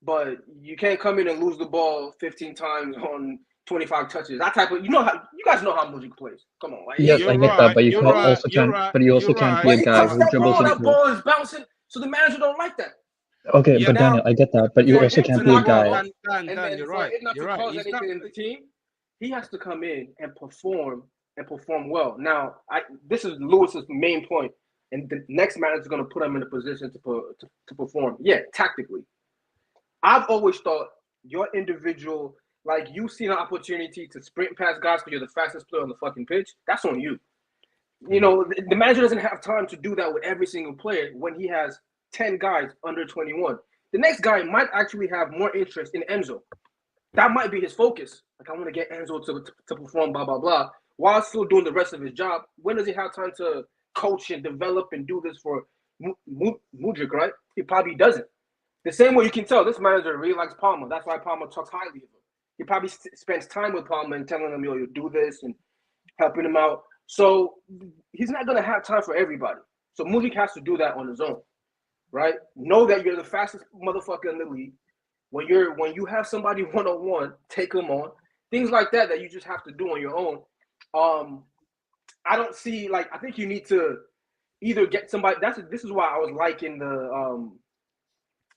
but you can't come in and lose the ball 15 times on 25 touches. That type of you guys know how Mudryk plays. Come on, like, Yes, You're I get right, that, but you you're can't right, also you're can't. right, But you also you're can't right. be but a he guy touched who that dribbles ball. That into. ball is bouncing, so the manager don't like that. Okay, Yeah, but now- Daniel, I get that, but you for also him can't to be a knock guy. off, Dan, and Dan, then you're for right. it not You're to right. cause He's anything not. in the team, he has to come in and perform and perform well. Now, this is Lewis's main point, and the next manager is going to put him in a position to perform. Yeah, tactically. I've always thought your individual, like you see an opportunity to sprint past guys because you're the fastest player on the fucking pitch. That's on you. You know, the manager doesn't have time to do that with every single player when he has 10 guys under 21. The next guy might actually have more interest in Enzo. That might be his focus. Like, I want to get Enzo to perform, blah, blah, blah, while still doing the rest of his job. When does he have time to coach and develop and do this for Mudryk, right? He probably doesn't. The same way you can tell, this manager really likes Palmer. That's why Palmer talks highly of him. He probably spends time with Palmer and telling him, yo, you do this and helping him out. So he's not going to have time for everybody. So Mudryk has to do that on his own, right? Know that you're the fastest motherfucker in the league. When you have somebody one-on-one, take them on. Things like that you just have to do on your own. I don't see, like, I think you need to either get somebody. This is why I was liking the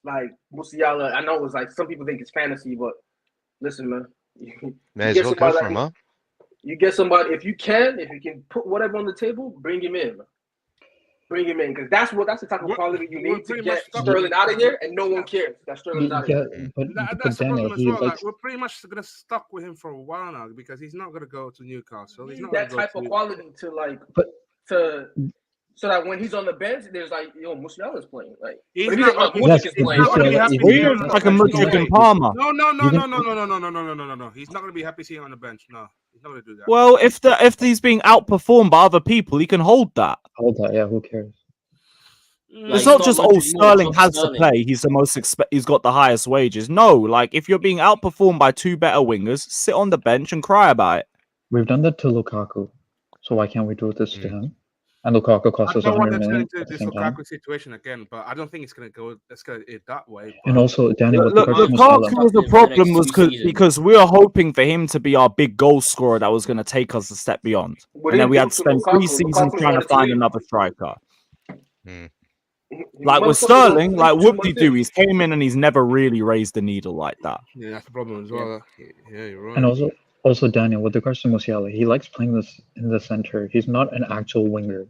like Musiala. I know it was like some people think it's fantasy, but listen, man. May as well go for him, huh? You get somebody, if you can put whatever on the table, bring him in. Bring him in, because that's the type of quality you need to get Sterling out of here, and no one cares that Sterling's out of here. That's the problem as well. Like, we're pretty much gonna stuck with him for a while now because he's not gonna go to Newcastle. He's not that type of quality so that when he's on the bench, there's like, yo, Musiala's playing. Like, he's not gonna be happy. Like a Mudryk and Palmer. No. He's not gonna be happy seeing him on the bench. No, he's not gonna do that. Well, if he's being outperformed by other people, he can hold that. Yeah. Who cares? It's not just Sterling has to play. He's the most he's got the highest wages. No, like if you're being outperformed by two better wingers, sit on the bench and cry about it. We've done that to Lukaku, so why can't we do this to him? And Lukaku cost us 100 million. I don't want to this Lukaku situation again, but I don't think it's going to go that way. And also, Daniel, Lukaku's problem was because we were hoping for him to be our big goal scorer that was going to take us a step beyond. And then we had to spend 3 seasons trying to find another striker. Like with Sterling, like whoop-de-doo, he's came in and he's never really raised the needle like that. Yeah, that's the problem as well. Yeah, you're right. And also, Daniel, with regards to Musiala, he likes playing this in the center. He's not an actual winger.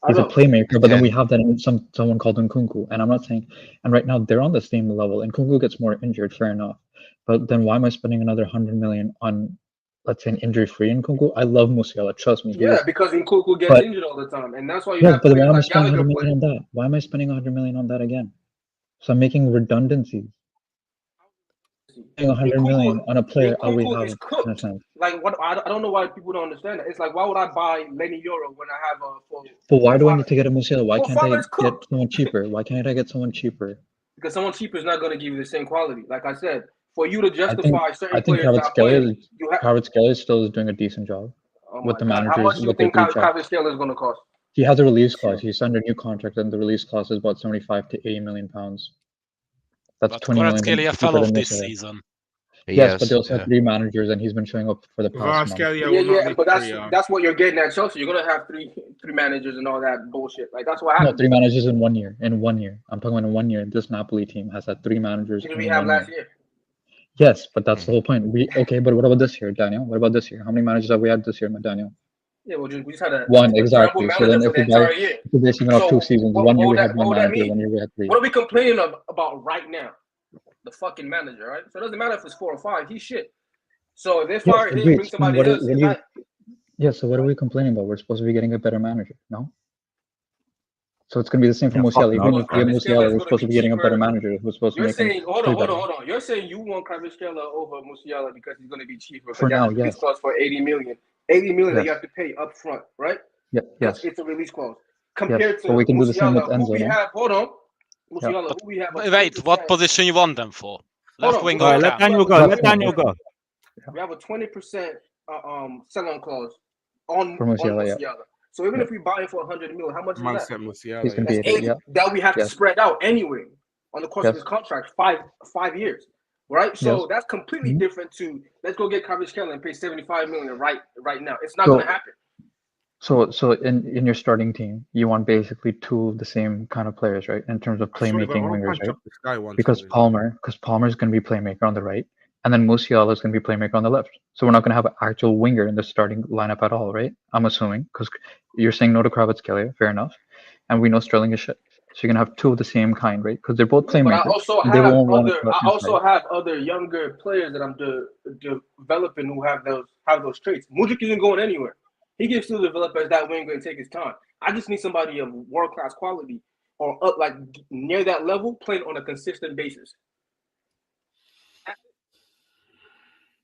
He's a playmaker, but then we have that in someone called Nkunku. And I'm not saying, and right now they're on the same level. And Nkunku gets more injured, fair enough. But then why am I spending another 100 million on, let's say, an injury-free Nkunku? I love Musiala, trust me. Yeah, because Nkunku gets injured all the time, and that's why you have to. But why am I spending 100 million on that? Why am I spending 100 million on that again? So I'm making redundancies. 100 million on a player I already have. In a sense. Like what? I don't know why people don't understand that. It's like, why would I buy Leny Yoro when I have a? But why do I need to get a Musiala? Why can't I get someone cheaper? Why can't I get someone cheaper? Because someone cheaper is not going to give you the same quality. Like I said, for you to justify certain players, Kvaratskhelia still is doing a decent job with the managers. How much do you think Kvaratskhelia is going to cost? He has a release clause. He's under a new contract, and the release clause is about 75 to 80 million pounds. That's 20 million. Kvaratskhelia fell off this season. Yes, but they also have 3 managers, and he's been showing up for the past month. Yeah, but that's what you're getting at Chelsea. You're gonna have three managers and all that bullshit. Like that's what happened. No, 3 managers in 1 year. I'm talking about in 1 year. This Napoli team has had 3 managers. Did we have last year? Yes, but that's the whole point. But what about this year, Daniel? What about this year? How many managers have we had this year, Daniel? Yeah, well, we just had a 1 exactly. So then if we basically have 2 seasons, 1 year we had 1 manager, 1 year we had 3. What are we complaining about right now? The fucking manager, right? So it doesn't matter if it's 4 or 5. He's shit. So if they fire him, bring somebody else. Yeah. So what are we complaining about? We're supposed to be getting a better manager, no? So it's going to be the same for Musiala. Even if we get Musiala, we're supposed to be getting a better manager. We're supposed to be making. Hold on. You're saying you want Kvaratskhelia over Musiala because he's going to be cheaper. For now, yes. Clause for 80 million. 80 million that you have to pay up front, right? Yeah. Yes. It's a release clause. Compared to but we can do the same with Enzo. We have. Hold on. Musiala, who we have? Wait, what position you want them for? Left wing. Let Daniel go. We have a 20% sell-on clause on Musiala. So even if we buy him for 100 million, how much is that? He's going to be 80 that we have to spread out anyway on the course of his contract, 5 years, right? So that's completely different to let's go get Kvaratskhelia and pay 75 million right now. It's not going to happen. So in your starting team, you want basically 2 of the same kind of players, right? In terms of playmaking wingers, right? Because Palmer's going to be playmaker on the right, and then Musiala is going to be playmaker on the left. So we're not going to have an actual winger in the starting lineup at all, right? I'm assuming, because you're saying no to Kvaratskhelia, fair enough, and we know Sterling is shit. So you're gonna have two of the same kind, right? Because they're both But I playmakers. also They have won't want to other. put I also inside. have other younger players that I'm developing who have those traits. Mudryk isn't going anywhere. He can still develop as that winger and take his time. I just need somebody of world class quality or up like near that level, playing on a consistent basis.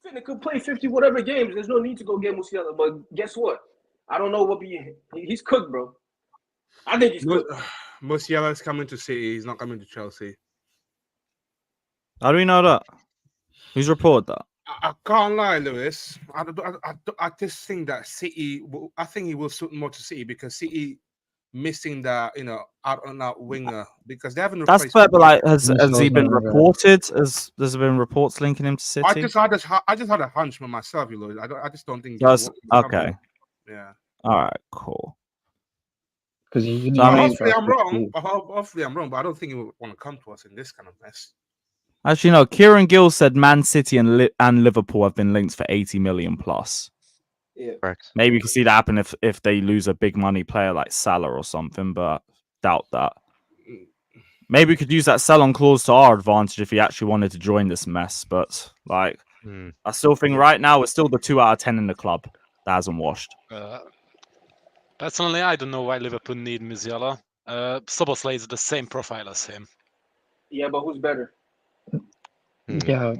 Finna could play 50 whatever games. There's no need to go get Musiala. But guess what? I don't know what he's cooked, bro. I think he's cooked. Musiala is coming to City. He's not coming to Chelsea. How do we know that? Who's reported that? I can't lie, Lewis. I just think that City. I think he will suit more to City because City missing that out on that winger because they haven't. That's fair, but like, has he Musiala's been not winger. reported? Has there been reports linking him to City? I just had a hunch for myself, Lewis. I just don't think. Okay. Yeah. All right. Cool. Because you So, I mean- hopefully I'm wrong. Hopefully I'm wrong, but I don't think he would want to come to us in this kind of mess. Actually, no. Kieran Gill said Man City and Liverpool have been linked for 80 million plus. Yeah. Correct. Maybe you can see that happen if they lose a big money player like Salah or something, but doubt that. Maybe we could use that sell-on clause to our advantage if he actually wanted to join this mess. But like, I still think right now we're still the 2 out of 10 in the club that hasn't washed. Personally, I don't know why Liverpool need Musiala. Szoboszlai is the same profile as him. Yeah, but who's better? Yeah,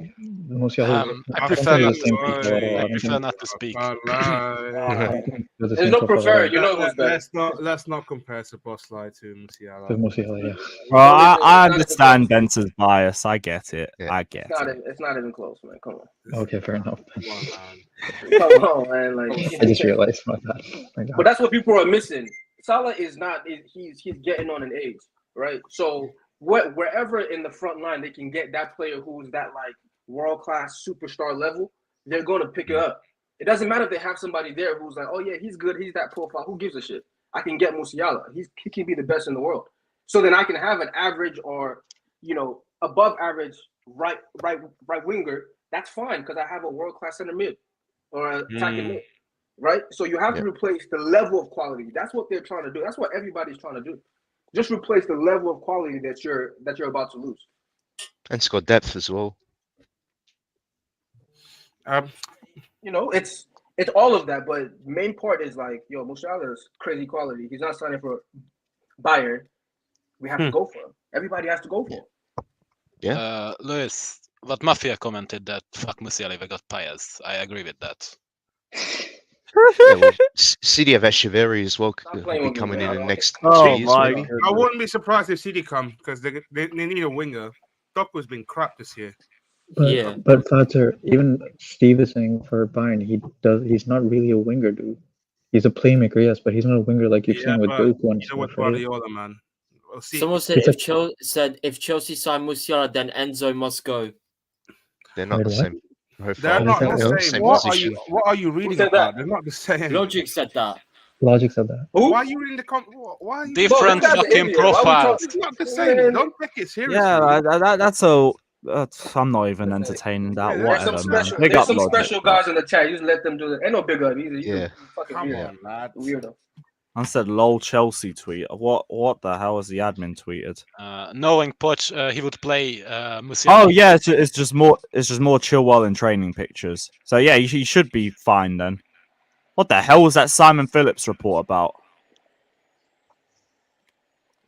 Musiala. I prefer not the same to people at all. I I don't prefer think- not to speak. I don't think they're the There's same no profile at prefer. all. You know who's better. Let's not compare Szoboszlai to Musiala. With Musiala, yeah. Well, I not understand even Ben's bias. I get it. Yeah. I get it. It's not even close, man. Come on. Okay, fair enough. Come on, man. Come on, man. Like, I just realized my bad. My God. but that's what people are missing. Salah is not. He's getting on an age, right? So wherever in the front line they can get that player who's that like world class superstar level, they're going to pick it up. It doesn't matter if they have somebody there who's like, oh yeah, he's good, he's that profile. Who gives a shit? I can get Musiala. He can be the best in the world. So then I can have an average or above average right winger. That's fine because I have a world class center mid or attacking mid. Right? So you have to replace the level of quality. That's what they're trying to do. That's what everybody's trying to do. Just replace the level of quality that you're about to lose. And it's got depth as well. It's all of that, but main part is like, Musiala is crazy quality. He's not signing for Bayern. We have to go for him. Everybody has to go for him. Yeah. Lewis, what Mafia commented that fuck Musiala, we got Paez. I agree with that. Yeah, well, City have Echeverry as well. Stop He'll playing be with me, coming man. in the next Oh 2 years, my maybe. I wouldn't be surprised if City come because they need a winger. Doku's been crap this year. But Father, even Steve is saying for Bayern, he's not really a winger, dude. He's a playmaker, yes, but he's not a winger like you've seen with Doku and stuff, With right? Guardiola, man. We'll see. Someone said It's if Chelsea sign Musiala, then Enzo must go. They're not Wait, the what? same They're profile. not They're the the same. same What position. are you reading said about? that? They're not the same. Logic said that. Logic said that. Who? Why are you reading the why are you Different Bro, this guy's an fucking idiot. Why we profiles. It's not the same. Don't take it seriously. Yeah, that's a. I'm not even entertaining that. Yeah, Whatever, There's some man. special, Big there's up some Logic, special but- guys in the chat. You just let them do it. Ain't no big up. He's Yeah. a fucking Come weirdo. on, lad. Weirdo. I said lol Chelsea tweet. What the hell has the admin tweeted? Knowing Poch, he would play Musiala. Oh yeah, it's just more Chilwell in training pictures. So yeah, he should be fine then. What the hell was that Simon Phillips report about?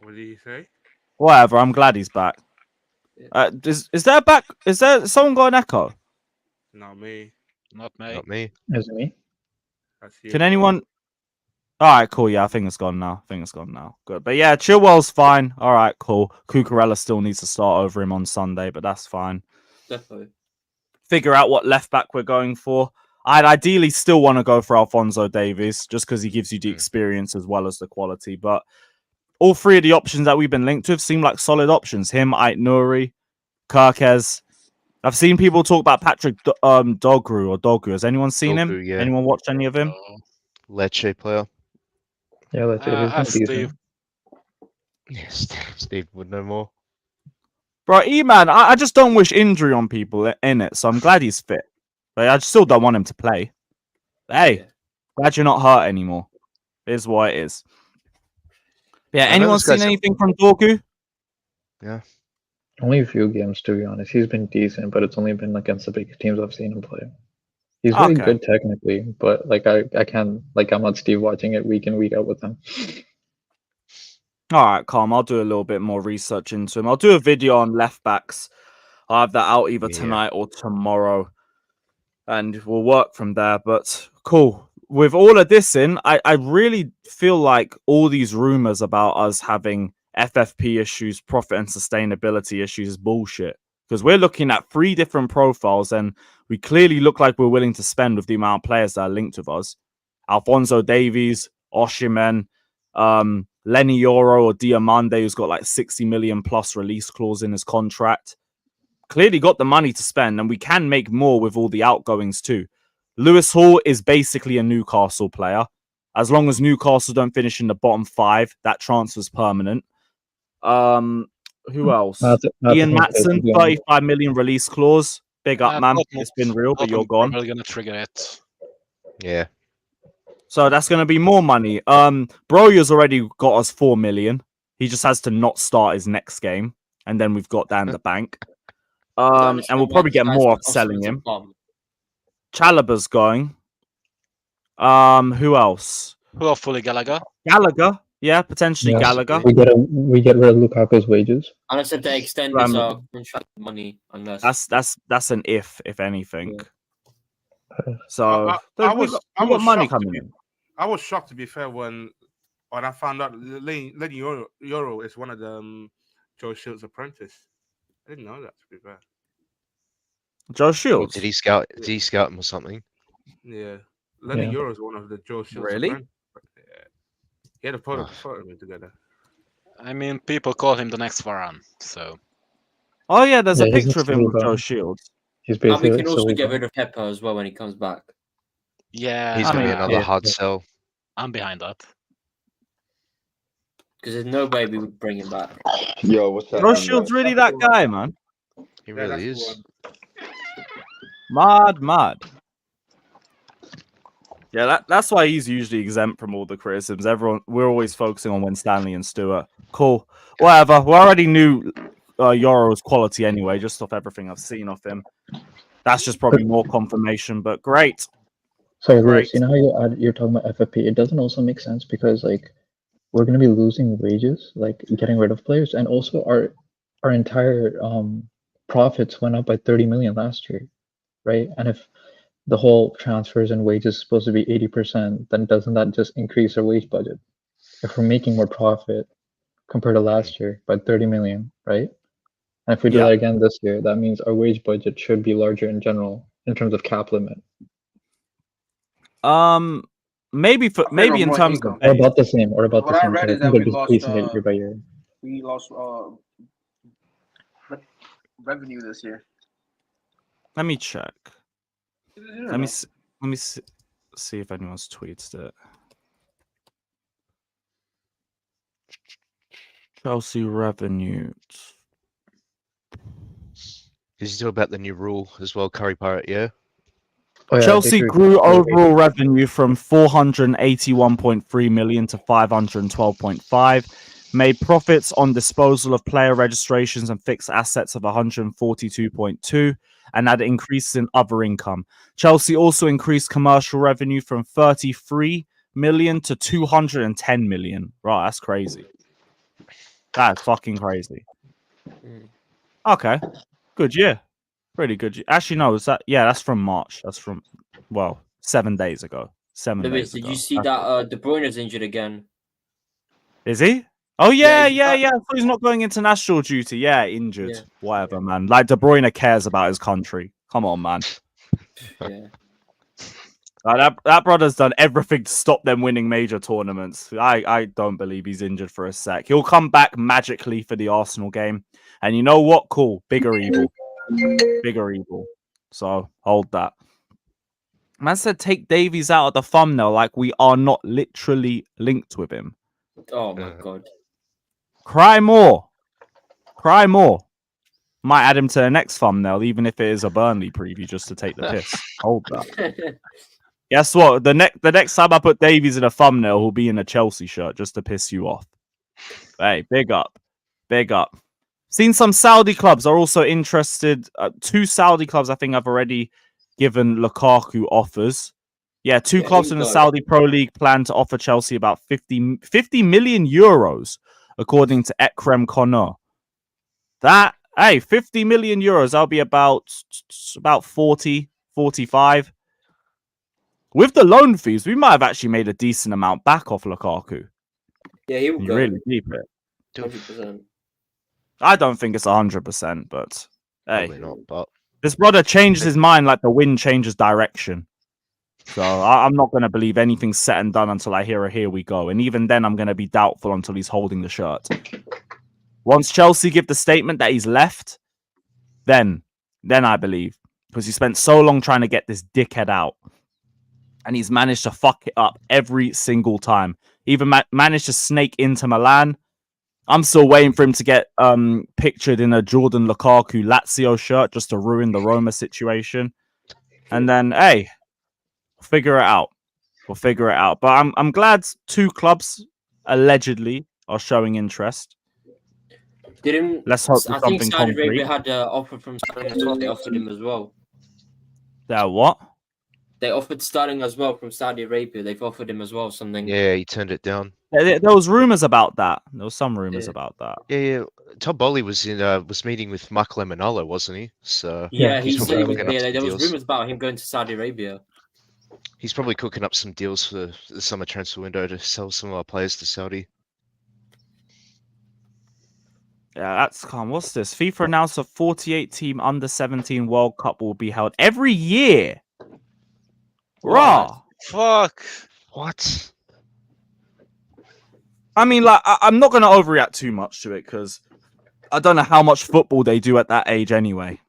What did he say? Whatever. I'm glad he's back. Is there back? Is there someone got an echo? Not me. Not me. Not me. Is it me? That's you. Can anyone? All right, cool. Yeah, I think it's gone now. Good. But yeah, Chilwell's fine. All right, cool. Cucurella still needs to start over him on Sunday, but that's fine. Definitely. Figure out what left back we're going for. I'd ideally still want to go for Alphonso Davies just because he gives you the experience as well as the quality. But all three of the options that we've been linked with seem like solid options. Him, Ait Nouri, Kirkez. I've seen people talk about Patrick Dogu. Has anyone seen him? Dogu, yeah. Anyone watched any of him? Lecce player. Yeah, let's say he's Ask decent. Steve. Yes, Steve would know more. Bro, E-Man, I just don't wish injury on people in it, so I'm glad he's fit. But I still don't want him to play. Hey, Yeah. glad you're not hurt anymore. It is what it is. Yeah, I know anyone this guy's- seen anything from Dorku? Yeah. Only a few games, to be honest. He's been decent, but it's only been against the big teams I've seen him play. He's very Okay. good technically, but like I can't, like I'm not Steve watching it week in week out with him. All right, calm. I'll do a little bit more research into him. I'll do a video on left backs. I'll have that out either Yeah. tonight or tomorrow, and we'll work from there. But cool. With all of this in, I really feel like all these rumors about us having FFP issues, profit and sustainability issues is bullshit. Because we're looking at 3 different profiles, and we clearly look like we're willing to spend with the amount of players that are linked with us. Alphonso Davies, Oshimen, Leny Yoro or Diamande, who's got like 60 million plus release clause in his contract. Clearly got the money to spend, and we can make more with all the outgoings too. Lewis Hall is basically a Newcastle player. As long as Newcastle don't finish in the bottom 5, that transfer's permanent. Who else? Ian Matson, 35 million release clause. Big up, man. It's been real, but you're gone. Probably gonna trigger it. Yeah. So that's going to be more money. Broyer's already got us 4 million. He just has to not start his next game, and then we've got that in the bank. And we'll probably get more off selling him. Chalobah's going. Who else? Hopefully Gallagher. Gallagher. Yeah, potentially Yes, Gallagher. we get rid of Lukaku's wages. Unless if they extend his contract money, unless That's an if anything. Yeah. So we got money coming in. I was shocked, to be fair, when I found out Leny Yoro is one of the Joe Shields' apprentice. I didn't know that, to be fair. Joe Or Shields. did he scout? Did he scout him or something? Yeah, Leny Yeah. Yoro is one of the Joe Shields' Really? apprentice. Yeah. He had a photo of me together. I mean, people call him the next Varane, so Oh yeah, there's a Yeah, he's picture of him with Silva. Joe Shields. He's and we basically can also Silva. get rid of Pepper as well when he comes back. yeah, He's gonna be mean, another yeah. hard sell. I'm behind that. Because there's no way we would bring him back. Yo, what's up? Joe Shields really that guy, man. He really that's the is. Mad. Yeah, that's why he's usually exempt from all the criticisms. We're always focusing on when Stanley and Stewart. Cool. Whatever. We already knew Yoro's quality anyway, just off everything I've seen of him. That's just probably more confirmation, but great. Sorry, Great. Lewis, you know how you're talking about FFP? It doesn't also make sense because like we're gonna be losing wages, like getting rid of players, and also our entire profits went up by 30 million last year, right? And if the whole transfers and wages is supposed to be 80%, then doesn't that just increase our wage budget? If we're making more profit compared to last year by 30 million, right? And if we do Yeah. that again this year, that means our wage budget should be larger in general in terms of cap limit. Maybe in more terms income. of Or about the same, or about What the I same. read I is think that they're we just lost, increasing it year by year. we lost revenue this year. let me check. Let Let me see if anyone's tweeted it. Chelsea revenue. Did you talk about the new rule as well, Curry Pirate? Yeah. Oh, yeah, Chelsea they grew overall revenue from 481.3 million to 512.5, made profits on disposal of player registrations and fixed assets of 142.2, and had increases in other income. Chelsea also increased commercial revenue from 33 million to 210 million. Right, that's crazy. That's fucking crazy. Okay, good year. Pretty good. Actually, no, is that? Yeah, that's from March. That's from 7 days ago. 7 Lewis, days did ago. you see that De Bruyne is injured again? Is he? Oh yeah. Yeah, I thought he's not going international duty. Yeah, injured. Yeah. Whatever, man. Like De Bruyne cares about his country. Come on, man. Yeah. Like, that brother's done everything to stop them winning major tournaments. I don't believe he's injured for a sec. He'll come back magically for the Arsenal game. And you know what? Cool. Bigger evil. Bigger evil. So hold that. Man said take Davies out of the thumbnail like we are not literally linked with him. Oh my god. Cry more. Cry more. Might add him to the next thumbnail, even if it is a Burnley preview, just to take the piss. Hold that. Guess what? The next time I put Davies in a thumbnail, he'll be in a Chelsea shirt just to piss you off. Hey, big up. Big up. Seen some Saudi clubs are also interested. 2 Saudi clubs, I think, I've already given Lukaku offers. Yeah, 2 clubs in the Saudi Pro League plan to offer Chelsea about 50 million euros, according to Ekrem Konur. That, hey, 50 million euros, that'll be about 40, 45. With the loan fees, we might have actually made a decent amount back off Lukaku. Yeah, he will You go. really deep it. 100%. I don't think it's 100%, but hey, Probably not, but this brother changes his mind like the wind changes direction. So I'm not going to believe anything's set and done until I hear a "here we go," and even then, I'm going to be doubtful until he's holding the shirt. Once Chelsea give the statement that he's left, then I believe, because he spent so long trying to get this dickhead out, and he's managed to fuck it up every single time. Even managed to snake into Milan. I'm still waiting for him to get pictured in a Jordan Lukaku Lazio shirt just to ruin the Roma situation. And then, hey, we'll figure it out. We'll figure it out. But I'm glad 2 clubs allegedly are showing interest. Let's hope for I think something Saudi concrete. Arabia had an offer from Sterling as well. They offered him as well. What? They offered Sterling as well from Saudi Arabia. They've offered him as well something. yeah, he turned it down. There was rumors about that. There was some rumors about that. Yeah. Tom Bowley was meeting with Michael Emanolo, wasn't he? So Yeah, he's he said probably cooking up some there was deals. rumors about him going to Saudi Arabia. He's probably cooking up some deals for the summer transfer window to sell some of our players to Saudi. Yeah, that's calm. What's this? FIFA announced a 48-team under-17 World Cup will be held every year. Raw. Fuck. What? I mean, like, I'm not going to overreact too much to it because I don't know how much football they do at that age anyway.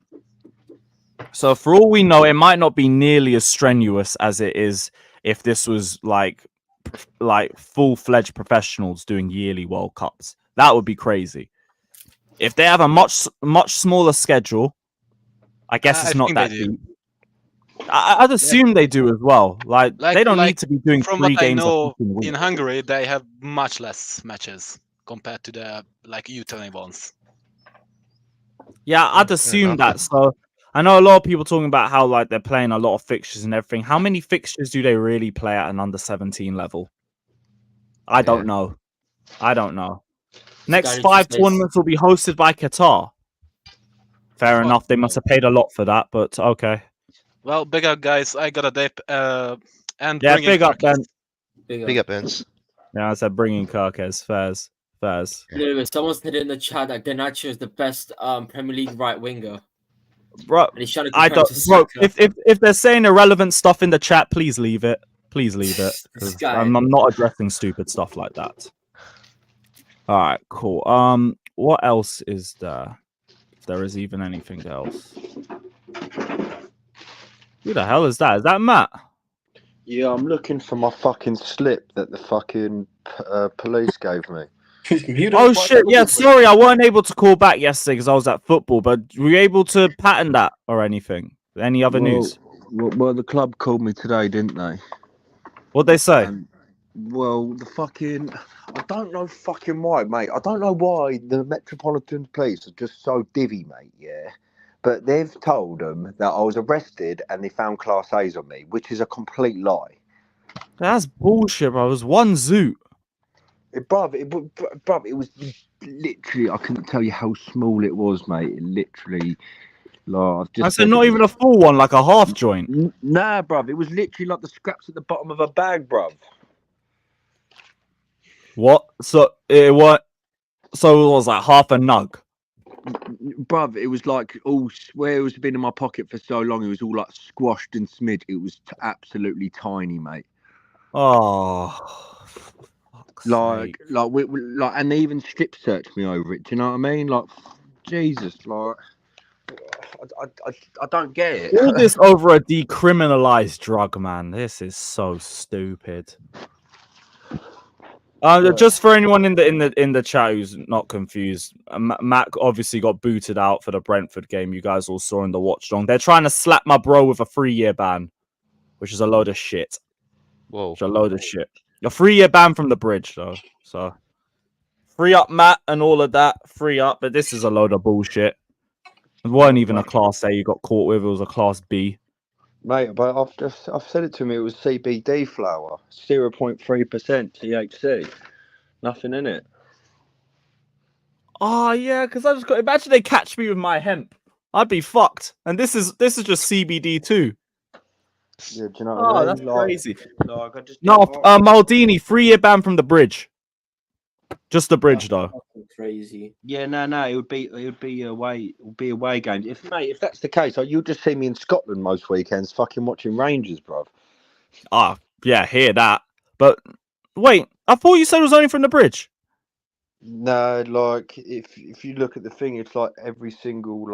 So for all we know, it might not be nearly as strenuous as it is if this was like full-fledged professionals doing yearly World Cups. That would be crazy. If they have a much smaller schedule, I guess it's not that deep. I'd assume they do as well. Like they don't need to be doing from 3 what I games a know, fucking week. in Hungary, they have much less matches compared to the U-turning ones. Yeah, I'd assume that. So I know a lot of people talking about how like they're playing a lot of fixtures and everything. How many fixtures do they really play at an under-17 level? I don't know. Next 5 tournaments will be hosted by Qatar. Fair enough. They must have paid a lot for that, but okay. Well, big up, guys. I got a dip. And Yeah, big up, Ben. Big up, Benz. Yeah, I said bringing Kirkes. Fairs. Lewin, someone said in the chat that Garnacho is the best Premier League right winger. Bro, I don't. Bro, if they're saying irrelevant stuff in the chat, please leave it. Please leave it. 'Cause I'm not addressing stupid stuff like that. All right, cool. What else is there? If there is even anything else. Who the hell is that? Is that Matt? Yeah, I'm looking for my fucking slip that the fucking police gave me. Oh shit! Yeah, sorry, I weren't able to call back yesterday because I was at football. But were you able to pattern that or anything? Any other news? Well, the club called me today, didn't they? What'd they say? Well, the fucking... I don't know fucking why, mate. I don't know why the Metropolitan Police are just so divvy, mate, yeah? But they've told them that I was arrested and they found Class A's on me, which is a complete lie. That's bullshit, bro. It was one zoot. Bruv, it was literally... I couldn't tell you how small it was, mate. It literally... Like, I said not even a full one, like a half joint. Nah, bruv. It was literally like the scraps at the bottom of a bag, bruv. What? So it was like half a nug. Bruv, it was like all where it was been in my pocket for so long. It was all like squashed and smidged. It was absolutely tiny, mate. Oh, like, and they even strip searched me over it. Do you know what I mean? Like, Jesus, like, I don't get it. All this over a decriminalized drug, man. This is so stupid. Just for anyone in the chat who's not confused, Mac obviously got booted out for the Brentford game. You guys all saw in the watch long. They're trying to slap my bro with a 3-year ban, which is a load of shit. Whoa. Which is a load of shit. A 3-year ban from the bridge, though. So free up Matt and all of that. Free up, but this is a load of bullshit. It wasn't even a class A you got caught with. It was a class B. Mate, but I've said it to me. It was CBD flour, 0.3% THC, nothing in it. Oh yeah, because I just got. Imagine they catch me with my hemp. I'd be fucked. And this is just CBD too. Yeah, do you know what I mean? That's crazy. Like, I just No, Maldini, 3-year ban from the bridge. Just the bridge, though. Crazy. Yeah, no, it would be away games. If that's the case, like, you'll just see me in Scotland most weekends, fucking watching Rangers, bruv. Ah, yeah, hear that. But wait, I thought you said it was only from the bridge. No, like if you look at the thing, it's like every single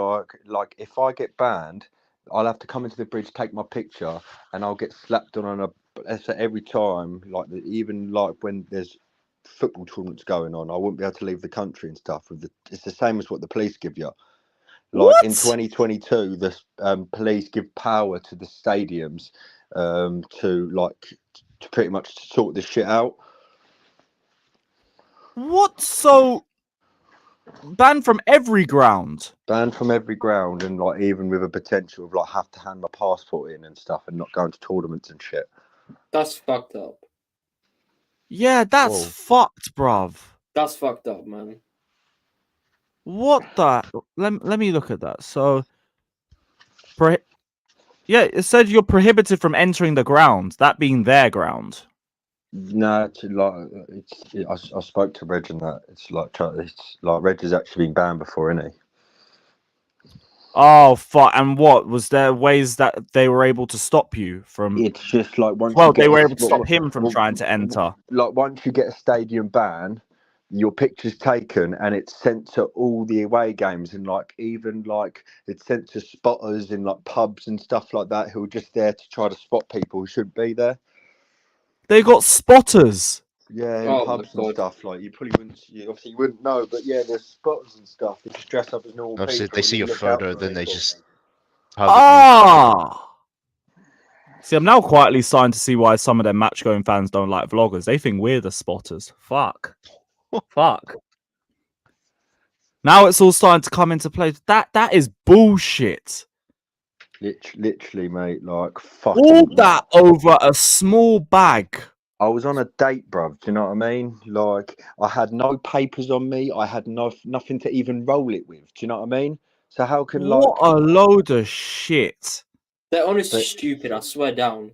like if I get banned, I'll have to come into the bridge, take my picture, and I'll get slapped on a. That's every time, like even like when there's football tournaments going on, I wouldn't be able to leave the country and stuff. It's the same as what the police give you. Like What? in 2022, the police give power to the stadiums to pretty much sort this shit out. What? So banned from every ground? Banned from every ground, and like even with a potential of like have to hand my passport in and stuff, and not going to tournaments and shit. That's fucked up. Yeah, that's fucked, bruv. That's fucked up, man. What the? Let me look at that. So, yeah, it said you're prohibited from entering the ground. That being their ground. No, I spoke to Reg and that it's like Reg has actually been banned before, isn't he? Oh fuck! And what was there ways that they were able to stop you from? It's just like once. Well, they were able to stop him from trying to enter. Like once you get a stadium ban, your picture's taken and it's sent to all the away games, and like even like it's sent to spotters in like pubs and stuff like that who are just there to try to spot people who shouldn't be there. They got spotters. Yeah, in pubs and stuff. Like you probably wouldn't know, but yeah, there's spotters and stuff. They just dress up as normal people. Obviously, if they see your photo, then they just. Ah. See, I'm now quietly starting to see why some of their match-going fans don't like vloggers. They think we're the spotters. Fuck. Fuck. Now it's all starting to come into play. That is bullshit. Literally, mate. Like fucking. All that over a small bag. I was on a date, bruv. Do you know what I mean? Like, I had no papers on me. I had nothing to even roll it with. Do you know what I mean? So how can What a load of shit. They're honestly stupid, I swear down.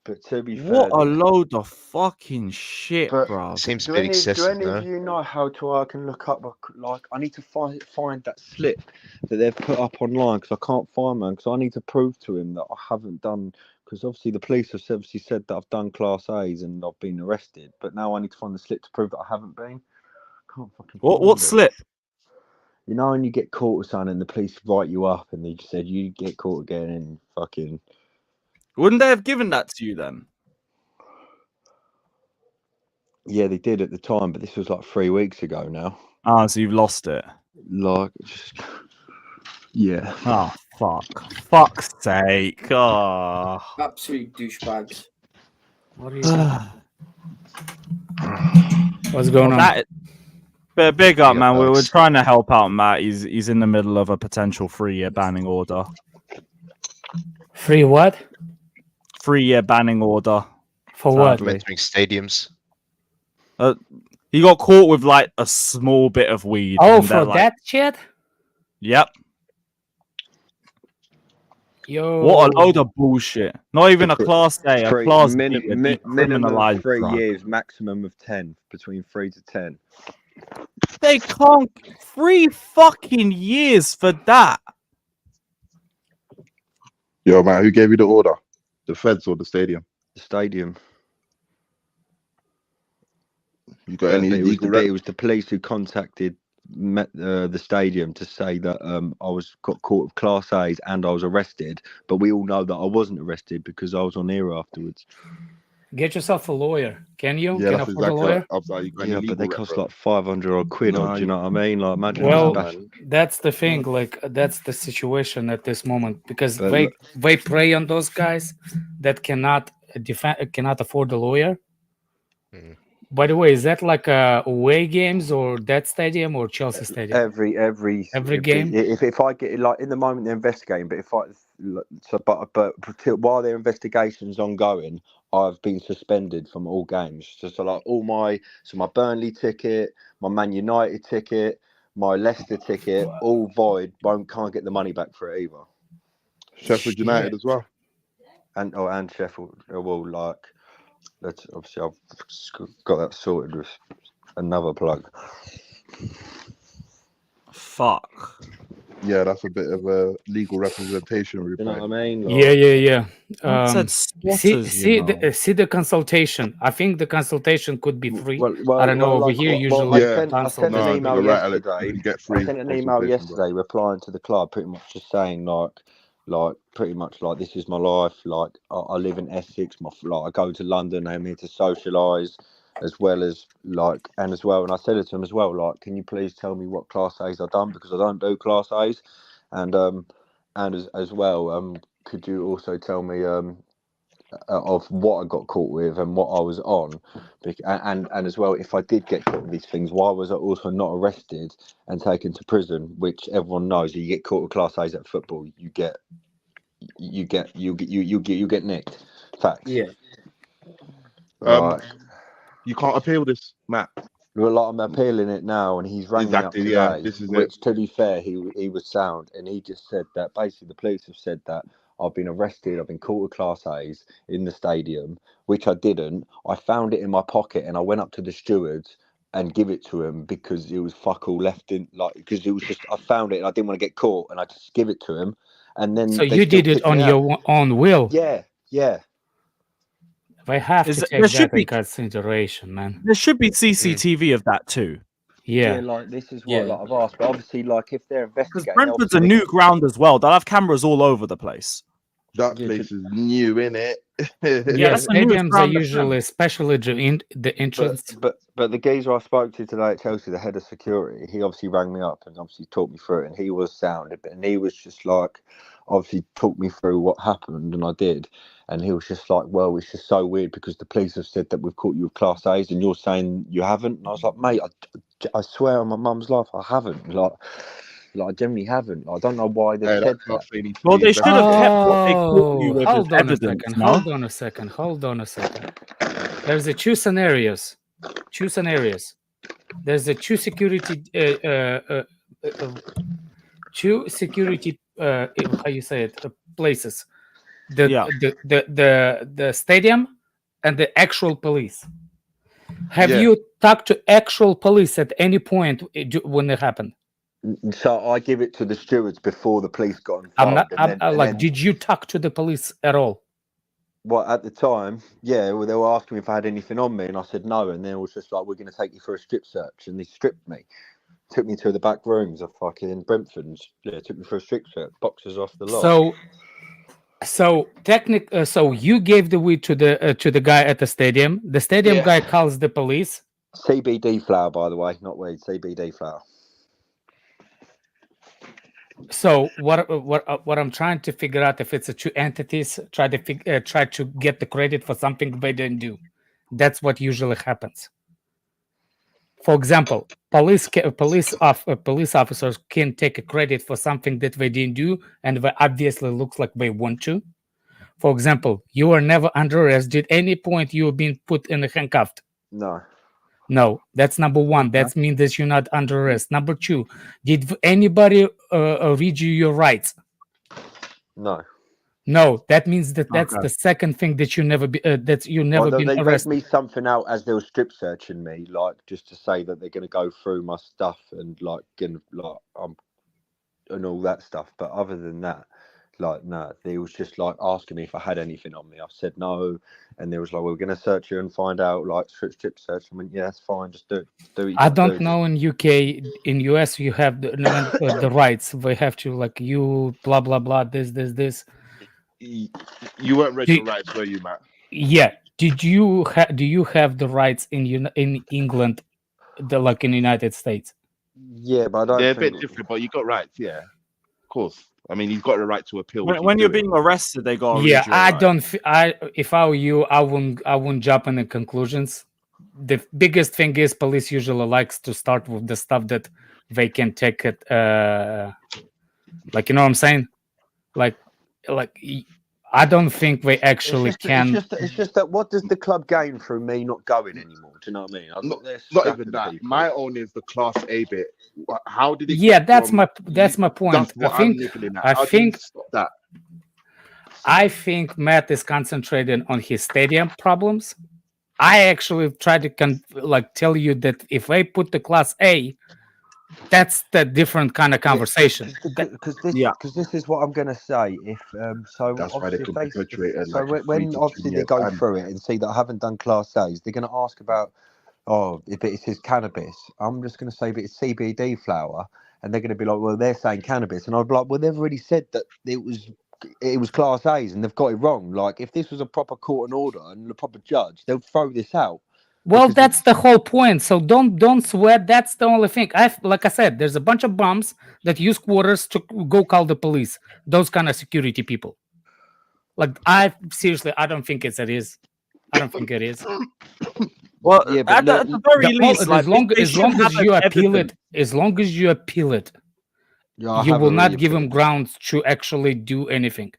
But to be fair, what a load of fucking shit, bro. Seems a bit excessive, do any of you know how I can look up? Like, I need to find that slip that they've put up online because I can't find one. Because I need to prove to him that I haven't done. Because obviously the police have obviously said that I've done Class A's and I've been arrested. But now I need to find the slip to prove that I haven't been. Can't fucking. What slip? You know when you get caught with something and the police write you up and they just said you get caught again and fucking. Wouldn't they have given that to you then? Yeah, they did at the time, but this was like 3 weeks ago now. Ah, so you've lost it. Like, just yeah. Oh fuck! Fuck's sake! Oh. Absolute douchebags. What are you? What's going on? But big up, man. We're trying to help out Matt. He's in the middle of a potential 3-year banning order. Free what? 3-year banning order. For what? Entering stadiums. He got caught with like a small bit of weed. Oh, for that shit? Yep. Yo. What a load of bullshit. Not even a Class A, a Class B. Minimum 3 years, maximum of 10, between 3 to 10. They can't 3 fucking years for that. Yo, man, who gave you the order? The feds or the stadium? The stadium. You got any? It was the police who contacted the stadium to say that I got caught with Class A's and I was arrested. But we all know that I wasn't arrested because I was on here afterwards. Get yourself a lawyer. Can you? Yeah, Can that's afford a exactly. lawyer? I was like, you got any Yeah, but they legal cost rep, bro? like 500 odd quid. Nah, Do you know what I mean? Like, imagine Well, just man. that's the thing. Like, that's the situation at this moment because But they prey on those guys that cannot cannot afford a lawyer. Mm. By the way, is that like away games or that stadium or Chelsea stadium? every game? if I get like in the moment they're investigating, but if I but while their investigation's ongoing, I've been suspended from all games. So like my Burnley ticket, my Man United ticket, my Leicester ticket, all void. Can't get the money back for it either. Sheffield United as well. And Sheffield. Well, like that's obviously I've got that sorted with another plug. Fuck. Yeah, that's a bit of a legal representation. You know what I mean? Yeah. I said spotters, you know. See the consultation. I think the consultation could be free. I don't know. Over like, here, well, usually I sent an email yesterday. You get I free sent an email yesterday replying to the club, pretty much just saying like pretty much like this is my life. Like I live in Essex. I go to London. I'm here to socialise, as well as like and as well. And I said it to him as well. Like, can you please tell me what Class A's I've done because I don't do Class A's, and as well. Could you also tell me of what I got caught with and what I was on, and as well, if I did get caught with these things, why was I also not arrested and taken to prison? Which everyone knows, you get caught with Class A's at football, you get nicked. Facts. Yeah. Right. You can't appeal this, Matt. Well, like I'm appealing it now, and he's rang me up today. Yeah, this is which, to be fair, he was sound, and he just said that basically the police have said that I've been arrested, I've been caught with Class A's in the stadium, which I didn't. I found it in my pocket, and I went up to the stewards and give it to him because it was fuck all left in, like, because it was just I found it and I didn't want to get caught, and I just give it to him, and then so you did it on your own will. Yeah. They have to take that in consideration, man. There should be CCTV of that too. Yeah. Like this is what like, I've asked, but obviously, like if they're Because investigating, Brentford's a new ground as well. They'll have cameras all over the place. That place is new, innit? Yeah, stadiums are usually especially in the entrance. But the geezer I spoke to today at Chelsea, the head of security, he obviously rang me up and obviously talked me through it, and he was sound, and he was just like, obviously talked me through what happened, and I did, and he was just like, well, it's just so weird because the police have said that we've caught you with Class A's, and you're saying you haven't, and I was like, mate, I swear on my mum's life, I haven't, like I generally haven't. I don't know why they said that. Well, they should have kept what they caught you with as evidence. Hold on a second. There's the two scenarios. There's the two security how you say it, places. The stadium and the actual police. Have you talked to actual police at any point when it happened? So I give it to the stewards before the police got involved. Did you talk to the police at all? Well, at the time, yeah. Well, they were asking me if I had anything on me, and I said no. And then it was just like, we're going to take you for a strip search, and they stripped me, took me to the back rooms of fucking Brentford, and took me for a strip search, boxes off the lot. So you gave the weed to the guy at the stadium. The stadium guy calls the police. CBD flower, by the way, not weed. CBD flower. So what I'm trying to figure out, if it's two entities try to get the credit for something they didn't do. That's what usually happens. For example, police officers can take a credit for something that they didn't do, and they obviously looks like they want to. For example, you were never under arrest. Did any point you have been put in a handcuffed? No, that's number one. That means that you're not under arrest. Number two, did anybody read you your rights? No, that means that's the second thing that you never been They arrested. read me something out as they were strip searching me, like just to say that they're going to go through my stuff and and all that stuff. But other than that, no, they was just like asking me if I had anything on me. I said no, and they was like, we're going to search you and find out, like strip search. I mean, yeah, that's fine, just do it. I don't know in UK, in US you have the rights. They have to you blah blah blah this. You weren't read your rights, were you, Matt? Yeah, do you have the rights in England, like in the United States? Yeah, but I don't They're a think. bit different, but you got rights, yeah. Of course. I mean, he's got the right to appeal. When you're being arrested, they got to Yeah, read your I rights. don't. If I were you, I wouldn't jump in the conclusions. The biggest thing is police usually likes to start with the stuff that they can take it. Like, you know what I'm saying? Like I don't think they actually can. It's just that what does the club gain through me not going anymore? Do you know what I mean? I'm Not, there not scrapping even that. people. My own is the Class A bit. How did it? Yeah, get that's from my point. That's what I think I'm nibbling at. I How do you think stop that? I think Matt is concentrating on his stadium problems. I actually try to tell you that if they put the Class A, that's the different kind of conversation. Because this is what I'm going to say. If so, That's why they obviously could perpetuate it so like a 3 when to 2 obviously they year go ban. through it and see that I haven't done Class A's, they're going to ask about, oh, if it says cannabis. I'm just going to say that it's CBD flower, and they're going to be like, well, they're saying cannabis, and I'd be like, well, they've already said that it was Class A's, and they've got it wrong. Like, if this was a proper court and order and a proper judge, they'll throw this out. Well, that's the whole point. So don't sweat. That's the only thing. Like I said, there's a bunch of bums that use quarters to go call the police. Those kind of security people. Like, I don't think it is. I don't think it is. Well, yeah, at the very least, as long as you appeal it, you will not give him grounds to actually do anything.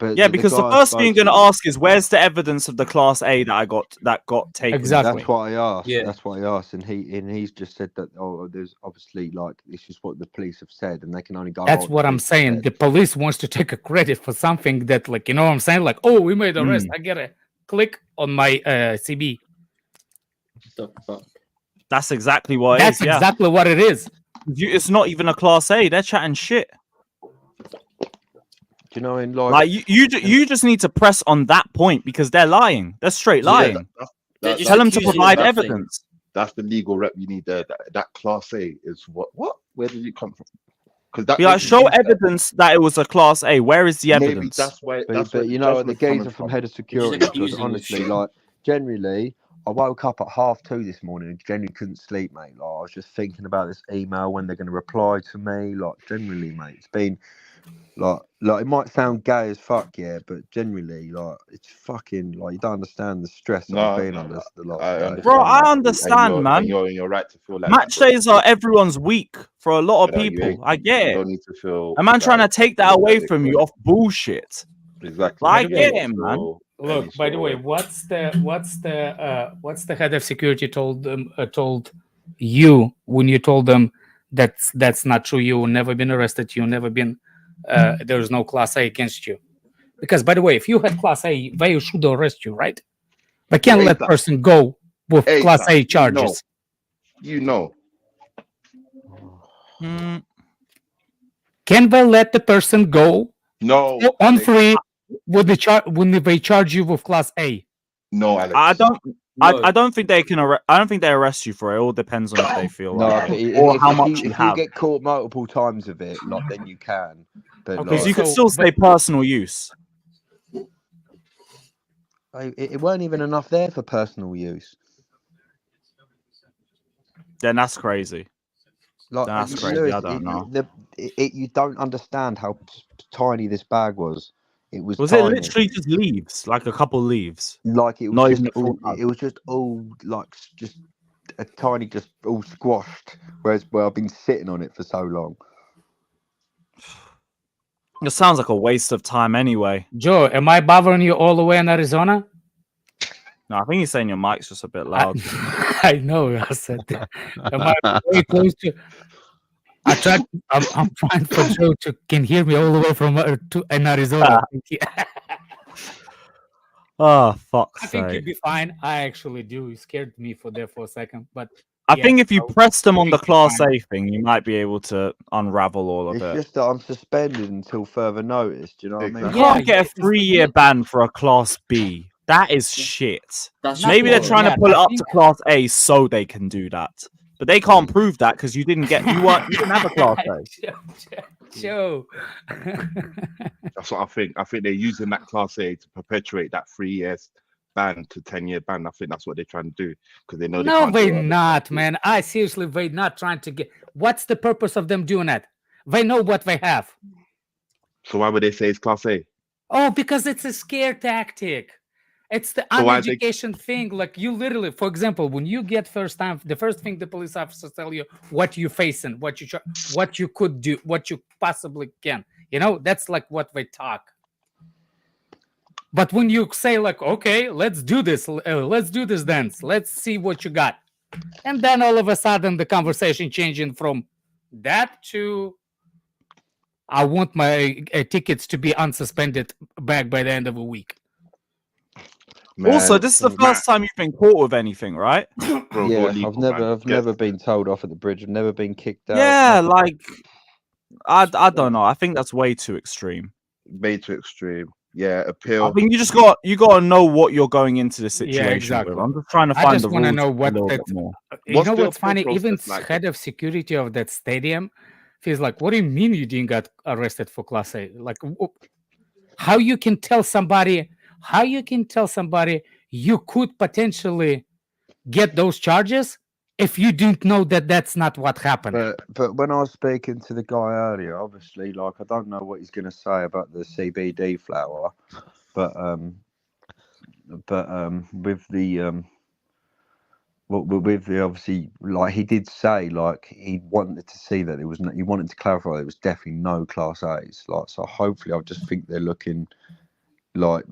But yeah, because the first thing you're going to ask is, where's the evidence of the Class A that got taken? Exactly. That's what I asked. Yeah. That's what I asked, and he's just said that. Oh, there's obviously this is what the police have said, and they can only go. That's what I'm saying. The police wants to take a credit for something that, like, you know what I'm saying? Like, oh, we made an arrest. I get a click on my CB. That's exactly what That's it is. Yeah. exactly what it is. It's not even a Class A. They're chatting shit. Do you know, in like you just need to press on that point, because they're lying. They're straight lying. Tell them to provide evidence. That's the legal rep you need there. That Class A is what? Where did it come from? Because show evidence that it was a Class A. Where is the evidence? Maybe that's why. But you know, the geezer from head of security. Because honestly, like, generally, I woke up at 2:30 this morning and generally couldn't sleep, mate. Like, I was just thinking about this email, when they're going to reply to me. Like, generally, mate, it's been like it might sound gay as fuck, yeah, but generally, like, it's fucking, like, you don't understand the stress that I've been under the last day. Bro, I understand, man. You're right to feel like match days are everyone's week for a lot of people. I get it. Don't need to feel. A man trying to take that away from you off bullshit. Exactly. I get it, man. Look, by the way, what's the head of security told you when you told them that's not true? You've never been arrested. You've never been. There's no Class A against you. Because, by the way, if you had Class A, they should arrest you, right? They can't let person go with Class A charges. You know. Can they let the person go? No. On free when they charge you with Class A? No, Alex. I don't think they can. I don't think they arrest you for it. It all depends on if they feel like it, or how much you have. If you get caught multiple times of it, like, then you can. But because you could still say personal use. It weren't even enough there for personal use. Then that's crazy. Like, that's crazy. I don't know. You don't understand how tiny this bag was. It was. Was tiny. it literally just leaves, like a couple leaves? Like, it was Not just even all. It was just all, like, just a tiny, just all squashed. Whereas, I've been sitting on it for so long. It sounds like a waste of time anyway. Joe, am I bothering you all the way in Arizona? No, I think he's saying your mic's just a bit loud. I know. I said that. Am I very close to? I'm trying for Joe to can hear me all the way from in Arizona. Oh, fuck's I think sake. you'd be fine. I actually do. You scared me for a second, but I think if you press them on the Class A thing, you might be able to unravel all of it. It's just that I'm suspended until further notice. Do you know what I mean? You can't get a 3-year ban for a Class B. That is shit. Maybe they're trying to pull it up to Class A so they can do that. But they can't prove that because you didn't have a Class A. Joe. That's what I think. I think they're using that Class A to perpetuate that 3 years ban to 10-year ban. I think that's what they're trying to do because they know they No, can't do they it. not, man. I seriously, they not trying to get. What's the purpose of them doing that? They know what they have. So why would they say it's Class A? Oh, because it's a scare tactic. It's the So why they- uneducation thing. Like you literally, for example, when you get first time, the first thing the police officers tell you what you're facing, what you could do, what you possibly can. You know, that's like what they talk. But when you say like, okay, let's do this dance, let's see what you got, and then all of a sudden the conversation changing from that to I want my tickets to be unsuspended back by the end of a week. Also, Man, this is the first time you've been caught with anything, right? bro, Yeah, go legal, I've man. never been told off at the bridge. I've never been kicked out. Yeah, never- like I don't know. I think that's way too extreme. Way too extreme. Yeah, I appeal. think you got to know what you're going into the situation Yeah, exactly. with. I'm just trying to I find just the want to rules know a what little that. bit more. You What's know the what's funny? appeal Even process like? head of security of that stadium feels like, "What do you mean you didn't get arrested for Class A? Like, how you can tell somebody? How you can tell somebody you could potentially get those charges if you didn't know that that's not what happened?" But when I was speaking to the guy earlier, obviously, like I don't know what he's going to say about the CBD flower, but with the with the obviously, like he did say, like he wanted to see that there was he wanted to clarify there was definitely no Class A's. Like, so hopefully, I just think they're looking like.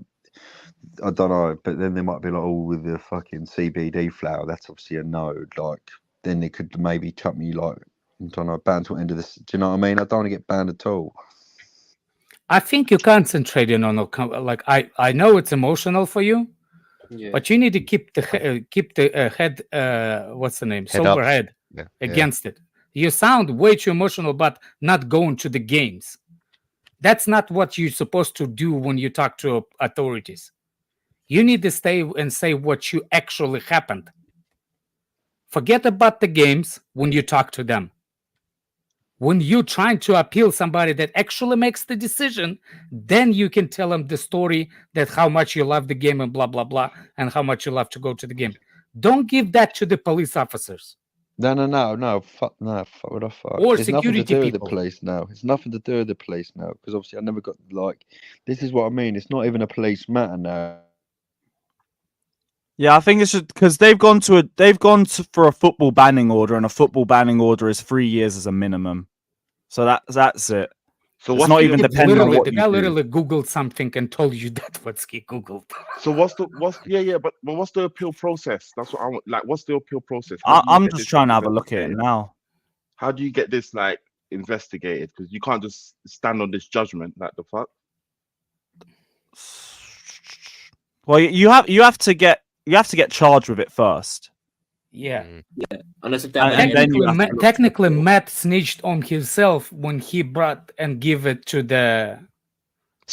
I don't know, but then they might be like, oh, with the fucking CBD flower, that's obviously a no. Like, then they could maybe chuck me, like, I don't know, banned till end of this. Do you know what I mean? I don't want to get banned at all. I think you're concentrating on like I know it's emotional for you, Yeah. but you need to keep the head what's the name, Head sober up. head Yeah. against it. You sound way too emotional, but not going to the games. That's not what you're supposed to do when you talk to authorities. You need to stay and say what you actually happened. Forget about the games when you talk to them. When you're trying to appeal somebody that actually makes the decision, then you can tell them the story that how much you love the game and blah, blah, blah, and how much you love to go to the game. Don't give that to the police officers. No. Fuck what the fuck. Or It's nothing to security do with people. the police now. It's nothing to do with the police now, because obviously I never got, like, this is what I mean. It's not even a police matter now. Yeah, I think it's just because they've gone for a football banning order, and a football banning order is 3 years as a minimum. So that's it. So it's what's not the even appeal- depending on Literally, what the you guy do. literally Googled something and told you that what he Googled. So what's but what's the appeal process? That's what I want. Like, what's the appeal process? How do you I'm get just this trying to have a look at it investigated? now. How do you get this like investigated? Because you can't just stand on this judgment. Like the fuck. Well, you have to get charged with it first. Yeah. Yeah. Unless if And then you have to look Technically, Matt snitched on himself when he brought and give it to the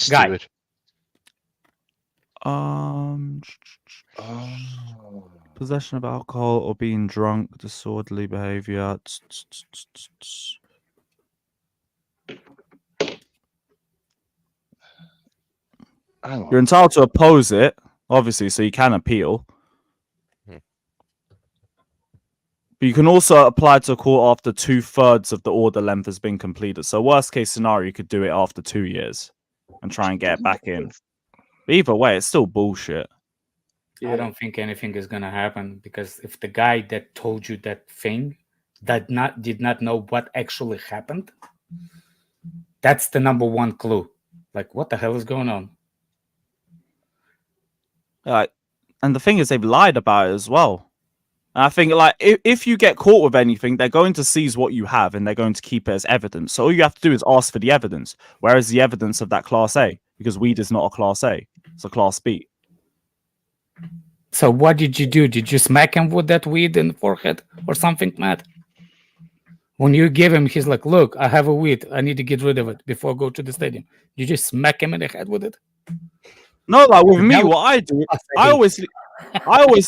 guy. Steward. Possession of alcohol or being drunk, disorderly behavior. You're entitled to oppose it, obviously, so you can appeal. But you can also apply to a court after 2/3 of the order length has been completed. So worst case scenario, you could do it after 2 years and try and get it back in. But either way, it's still bullshit. I don't think anything is gonna happen because if the guy that told you that thing did not know what actually happened, that's the number one clue. Like, what the hell is going on? And the thing is, they've lied about it as well. And I think, like, if you get caught with anything, they're going to seize what you have and they're going to keep it as evidence. So all you have to do is ask for the evidence. Where is the evidence of that Class A? Because weed is not a Class A; it's a Class B. So what did you do? Did you smack him with that weed in the forehead or something, Matt? When you give him, he's like, "Look, I have a weed. I need to get rid of it before I go to the stadium." You just smack him in the head with it? No, like with me, what I do, I always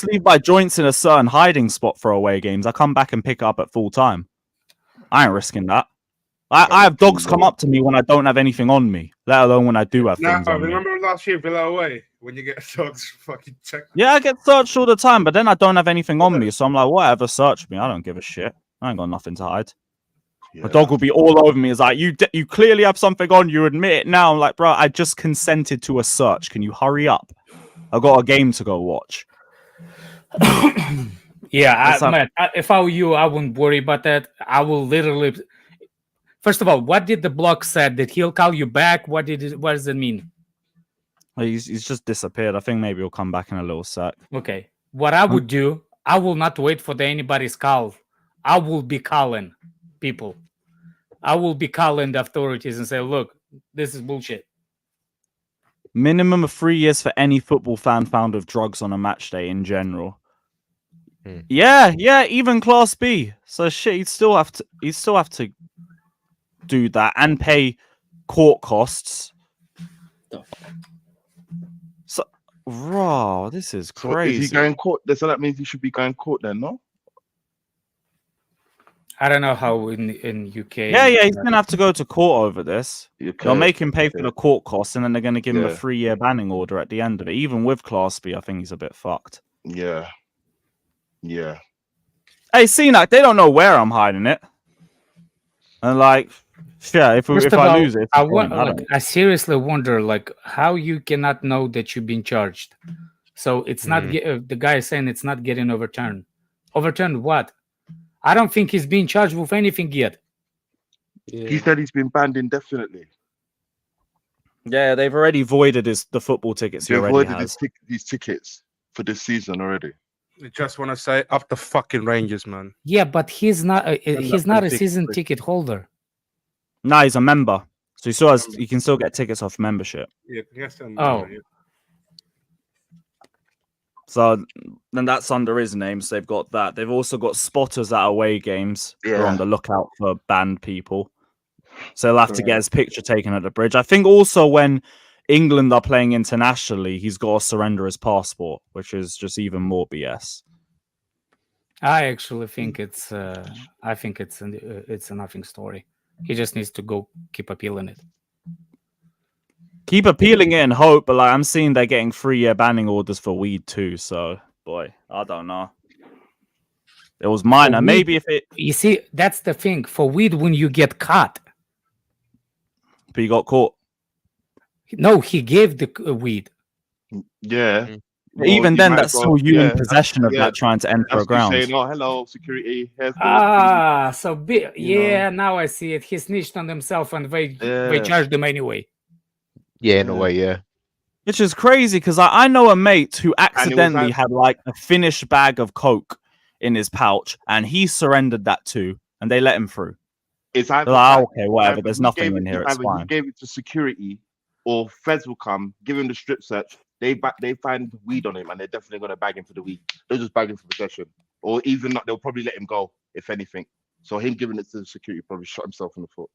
leave my joints in a certain hiding spot for away games. I come back and pick it up at full time. I ain't risking that. I have dogs come up to me when I don't have anything on me, let alone when I do have Nah, things on me. remember last year, Villa away? when you get searched, fucking check. Yeah, I get searched all the time, but then I don't have anything on me, so I'm like, whatever, search me. I don't give a shit. I ain't got nothing to hide. My dog will be all over me. It's like, you clearly have something on. You admit it now. I'm like, bro, I just consented to a search. Can you hurry up? I've got a game to go watch. Yeah, Matt, if I were you, I wouldn't worry about that. I will literally. First of all, what did the block said? That he'll call you back? What does it mean? He's just disappeared. I think maybe he'll come back in a little sec. Okay. What I would do, I will not wait for anybody's call. I will be calling people. I will be calling the authorities and say, look, this is bullshit. Minimum of 3 years for any football fan found with drugs on a match day in general. Yeah, even Class B. So shit, he'd still have to do that and pay court costs. So, raw, this is crazy. Is he going court? So that means he should be going court then, no? I don't know how in UK. Yeah, he's gonna have to go to court over this. They'll make him pay for the court costs, and then they're gonna give him a 3-year banning order at the end of it. Even with Class B, I think he's a bit fucked. Yeah. Hey, CNAC, they don't know where I'm hiding it. And like, yeah, if I lose it, I seriously wonder, like, how you cannot know that you've been charged. So it's not the guy is saying it's not getting overturned. Overturned what? I don't think he's being charged with anything yet. He said he's been banned indefinitely. Yeah, they've already voided the football tickets. They've voided his tickets for this season already. I just want to say, up the fucking Rangers, man. Yeah, but he's not a season ticket holder. No, he's a member, so he can still get tickets off membership. Yeah, yes. So then that's under his name. So they've got that. They've also got spotters at away games. Yeah. Who are on the lookout for banned people. So he'll have to get his picture taken at the bridge. I think also when England are playing internationally, he's got to surrender his passport, which is just even more BS. I actually think it's a nothing story. He just needs to go keep appealing it. Keep appealing it and hope, but like I'm seeing they're getting 3-year banning orders for weed too. So boy, I don't know. It was minor. Maybe if it. You see, that's the thing for weed when you get caught. But he got caught. No, he gave the weed. Yeah. Well, even then, that's still you in possession of that trying to enter a ground. Saying, oh, hello, security. Now I see it. He snitched on himself and they charged him anyway. Yeah, in a way, yeah. Which is crazy because I know a mate who accidentally had like a finished bag of coke in his pouch and he surrendered that too, and they let him through. It's either like, okay, whatever. There's nothing in here. It's fine. He gave it to security, or feds will come, give him the strip search. They find weed on him, and they're definitely gonna bag him for the weed. They'll just bag him for possession, or even not. They'll probably let him go if anything. So him giving it to the security probably shot himself in the foot.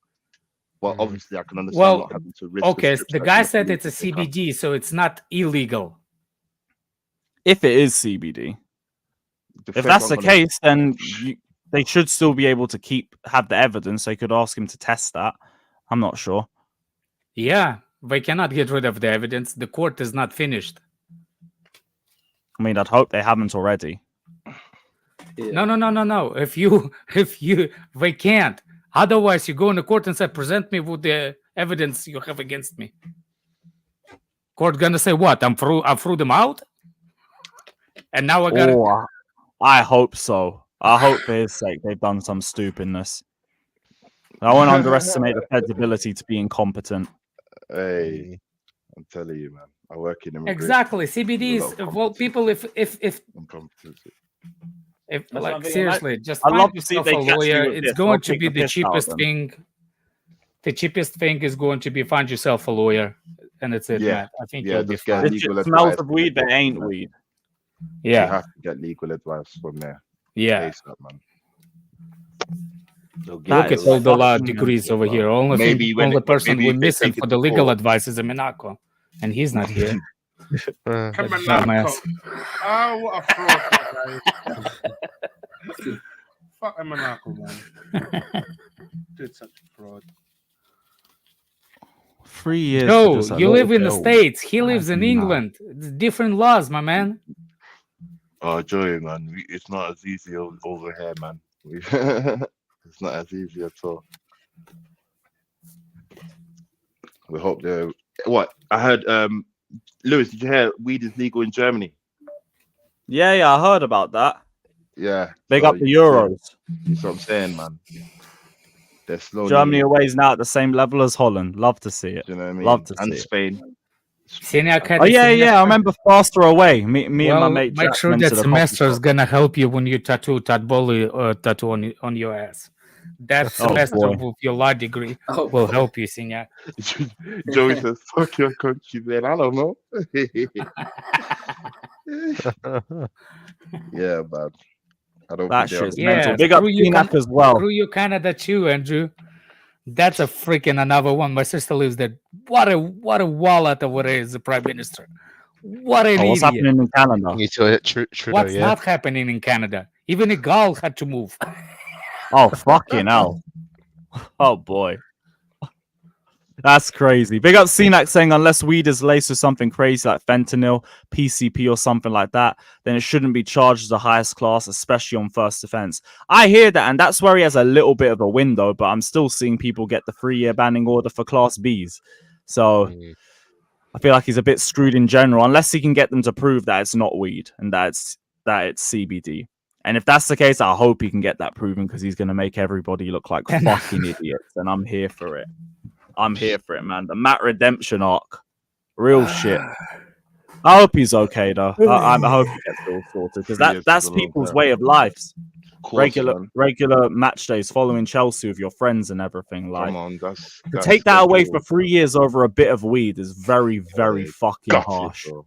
Well, obviously, I can understand not having to risk. Okay, the guy said it's a CBD, so it's not illegal. If it is CBD, if that's the case, then they should still be able to have the evidence. They could ask him to test that. I'm not sure. Yeah, they cannot get rid of the evidence. The court is not finished. I mean, I'd hope they haven't already. Yeah. No. If they can't. Otherwise, you go in the court and say, present me with the evidence you have against me. Court gonna say what? I threw them out? And now I gotta... Oh, I hope so. I hope for his sake they've done some stupidness. I won't underestimate the Fed's ability to be incompetent. Hey, I'm telling you, man. I work in immigration. Exactly. CBDs, well, people, if like seriously, just find yourself a lawyer. It's going to be the cheapest thing. The cheapest thing is going to be find yourself a lawyer, and that's it. Yeah, I think you'll be get fine. legal It smells of weed, but ain't weed. Yeah, you have to get legal advice from there. Yeah. ASAP, man. Look at all the law degrees over here. Only person we're missing for the legal advice is a Monaco, and he's not here. Monaco. Oh, what a fraud, guys. Fuck a Monaco, man. Did such a fraud. 3 years. No, just a you little live in the bit. States. He lives in Nah. England. It's different laws, my man. Oh, Joey, man, it's not as easy over here, man. It's not as easy at all. We hope they're what I heard. Lewis, did you hear weed is legal in Germany? Yeah, I heard about that. Yeah, Big so up the you see- Euros. That's what I'm saying, man. They're slowly. Germany away is now at the same level as Holland. Love to see it. Do you know what I mean? Love to And see it. Spain. Oh yeah. I remember faster away. Me and my Well, mate. make Jack sure went that to the coffee semester is shop. gonna help you when you tattoo tattoo on your ass. That Oh, semester boy. with your law degree Oh, will boy. help you, Senior. Joey says, "Fuck your country, man." I don't know. Yeah, man. I don't That think they're shit's on- mental. Big up Enoch as well. Screw you, Canada too, Andrew. That's a freaking another one. My sister lives there. What a wallet over there is the prime minister. What an What's idiot. happening in Canada? You tell it, Trudeau, What's yeah. not happening in Canada? Even a gal had to move. Oh fucking hell! Oh boy, that's crazy. Big up CNAC saying unless weed is laced with something crazy like fentanyl, PCP, or something like that, then it shouldn't be charged as the highest class, especially on first offense. I hear that, and that's where he has a little bit of a window. But I'm still seeing people get the 3-year banning order for Class Bs. So I feel like he's a bit screwed in general, unless he can get them to prove that it's not weed and that it's CBD. And if that's the case, I hope he can get that proven because he's going to make everybody look like fucking idiots. And I'm here for it. I'm here for it, man. The Matt Redemption arc. Real shit. I hope he's okay, though. I hope he gets it all sorted because that's people's way of lives. Regular match days following Chelsea with your friends and everything. Like, Come on, to take that away for 3 years over a bit of weed is very, very fucking harsh. Bro.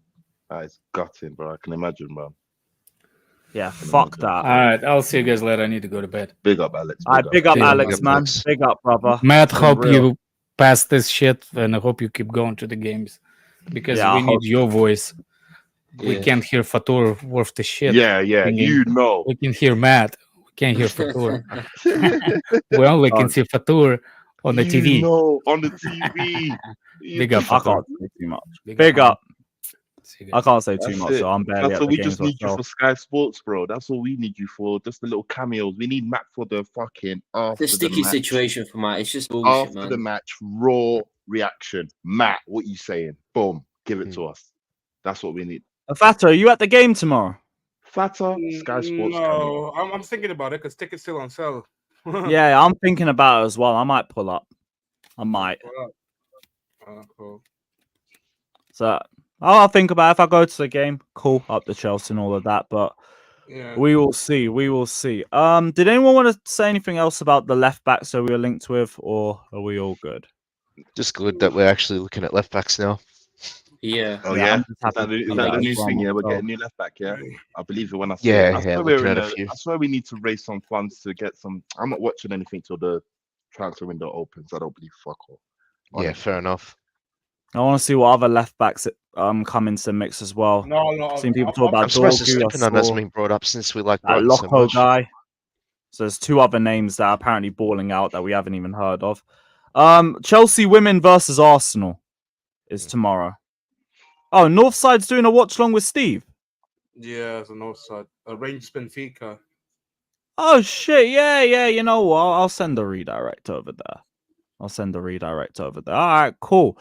That is gutting, bro. I can imagine, bro. Yeah, fuck that. All right, I'll see you guys later. I need to go to bed. Big up, Alex. Big up, Alex, man. Big up, brother. Matt, Been hope real. you pass this shit, and I hope you keep going to the games because Yeah, I we need hope your voice. We Yeah. can't hear Fatur worth the shit. Yeah, singing. you know. We can hear Matt. We can't hear Fatur. We only can see Fatur on the TV. No, on the TV. Big up, I Fatur. can't say too much. Big up. I can't say too That's much, it. so I'm barely That's at what the we games just need you myself. for Sky Sports, bro. That's all we need you for. Just the little cameos. We need Matt for the fucking after It's a sticky the match. situation for Matt. It's just bullshit, After man. the match, raw reaction. Matt, what you saying? Boom, give it to us. That's what we need. Fato, are you at the game tomorrow? Fatter, Sky Sports. No, I'm thinking about it because tickets still on sale. Yeah, I'm thinking about it as well. I might pull up. I might. Cool. So I'll think about it. If I go to the game, cool, up to Chelsea and all of that. But Yeah. we will see. We will see. Did anyone want to say anything else about the left backs that we were linked with, or are we all good? Just good that we're actually looking at left backs now. Yeah. Oh Yeah, yeah, I'm is just that happy the, to is see that that the as new well thing? Yeah, we're myself. getting new left back. Yeah, I believe it when I see Yeah, it. I yeah, swear looking we're at in a a- few. I swear we need to raise some funds to get some. I'm not watching anything till the transfer window opens. I don't believe fuck all. Yeah, Honestly. fair enough. I want to see what other left backs come into the mix as well. No, Seen people talk I'm about surprised the Dorgu. second one hasn't been brought up since we like that Brighton so Loco much. guy. So there's two other names that are apparently balling out that we haven't even heard of. Chelsea women versus Arsenal is tomorrow. Oh, Northside's doing a watch along with Steve. Yeah, it's a north side. Rangers Benfica. Oh shit! Yeah. You know what? I'll send a redirect over there. All right, cool.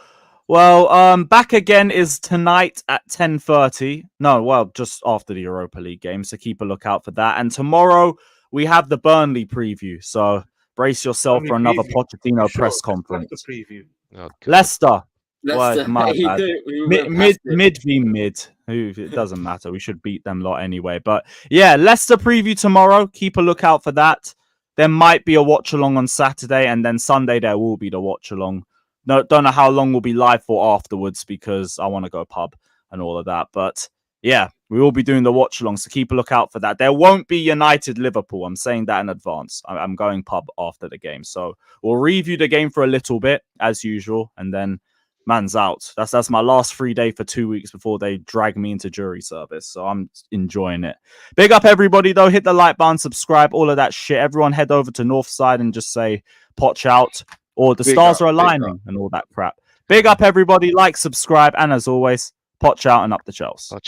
Well, back again is tonight at 10:30. No, well, just after the Europa League game. So keep a lookout for that. And tomorrow we have the Burnley preview. So brace yourself for another Pochettino press conference. That's the preview. Oh, Leicester. Leicester. Well, my You bad. do- we went past it. Mid v mid. It doesn't matter. We should beat them lot anyway. But yeah, Leicester preview tomorrow. Keep a lookout for that. There might be a watch along on Saturday, and then Sunday there will be the watch along. No, don't know how long we'll be live for afterwards because I want to go pub and all of that. But yeah, we will be doing the watch along, so keep a lookout for that. There won't be United Liverpool. I'm saying that in advance. I'm going pub after the game, so we'll review the game for a little bit as usual, and then man's out. That's my last free day for 2 weeks before they drag me into jury service. So I'm enjoying it. Big up everybody though. Hit the like button, subscribe, all of that shit. Everyone head over to Northside and just say Poch out, or the Big stars up, are big aligning and all that crap. Big up everybody, like, subscribe, and as always, potch out and up the Chels.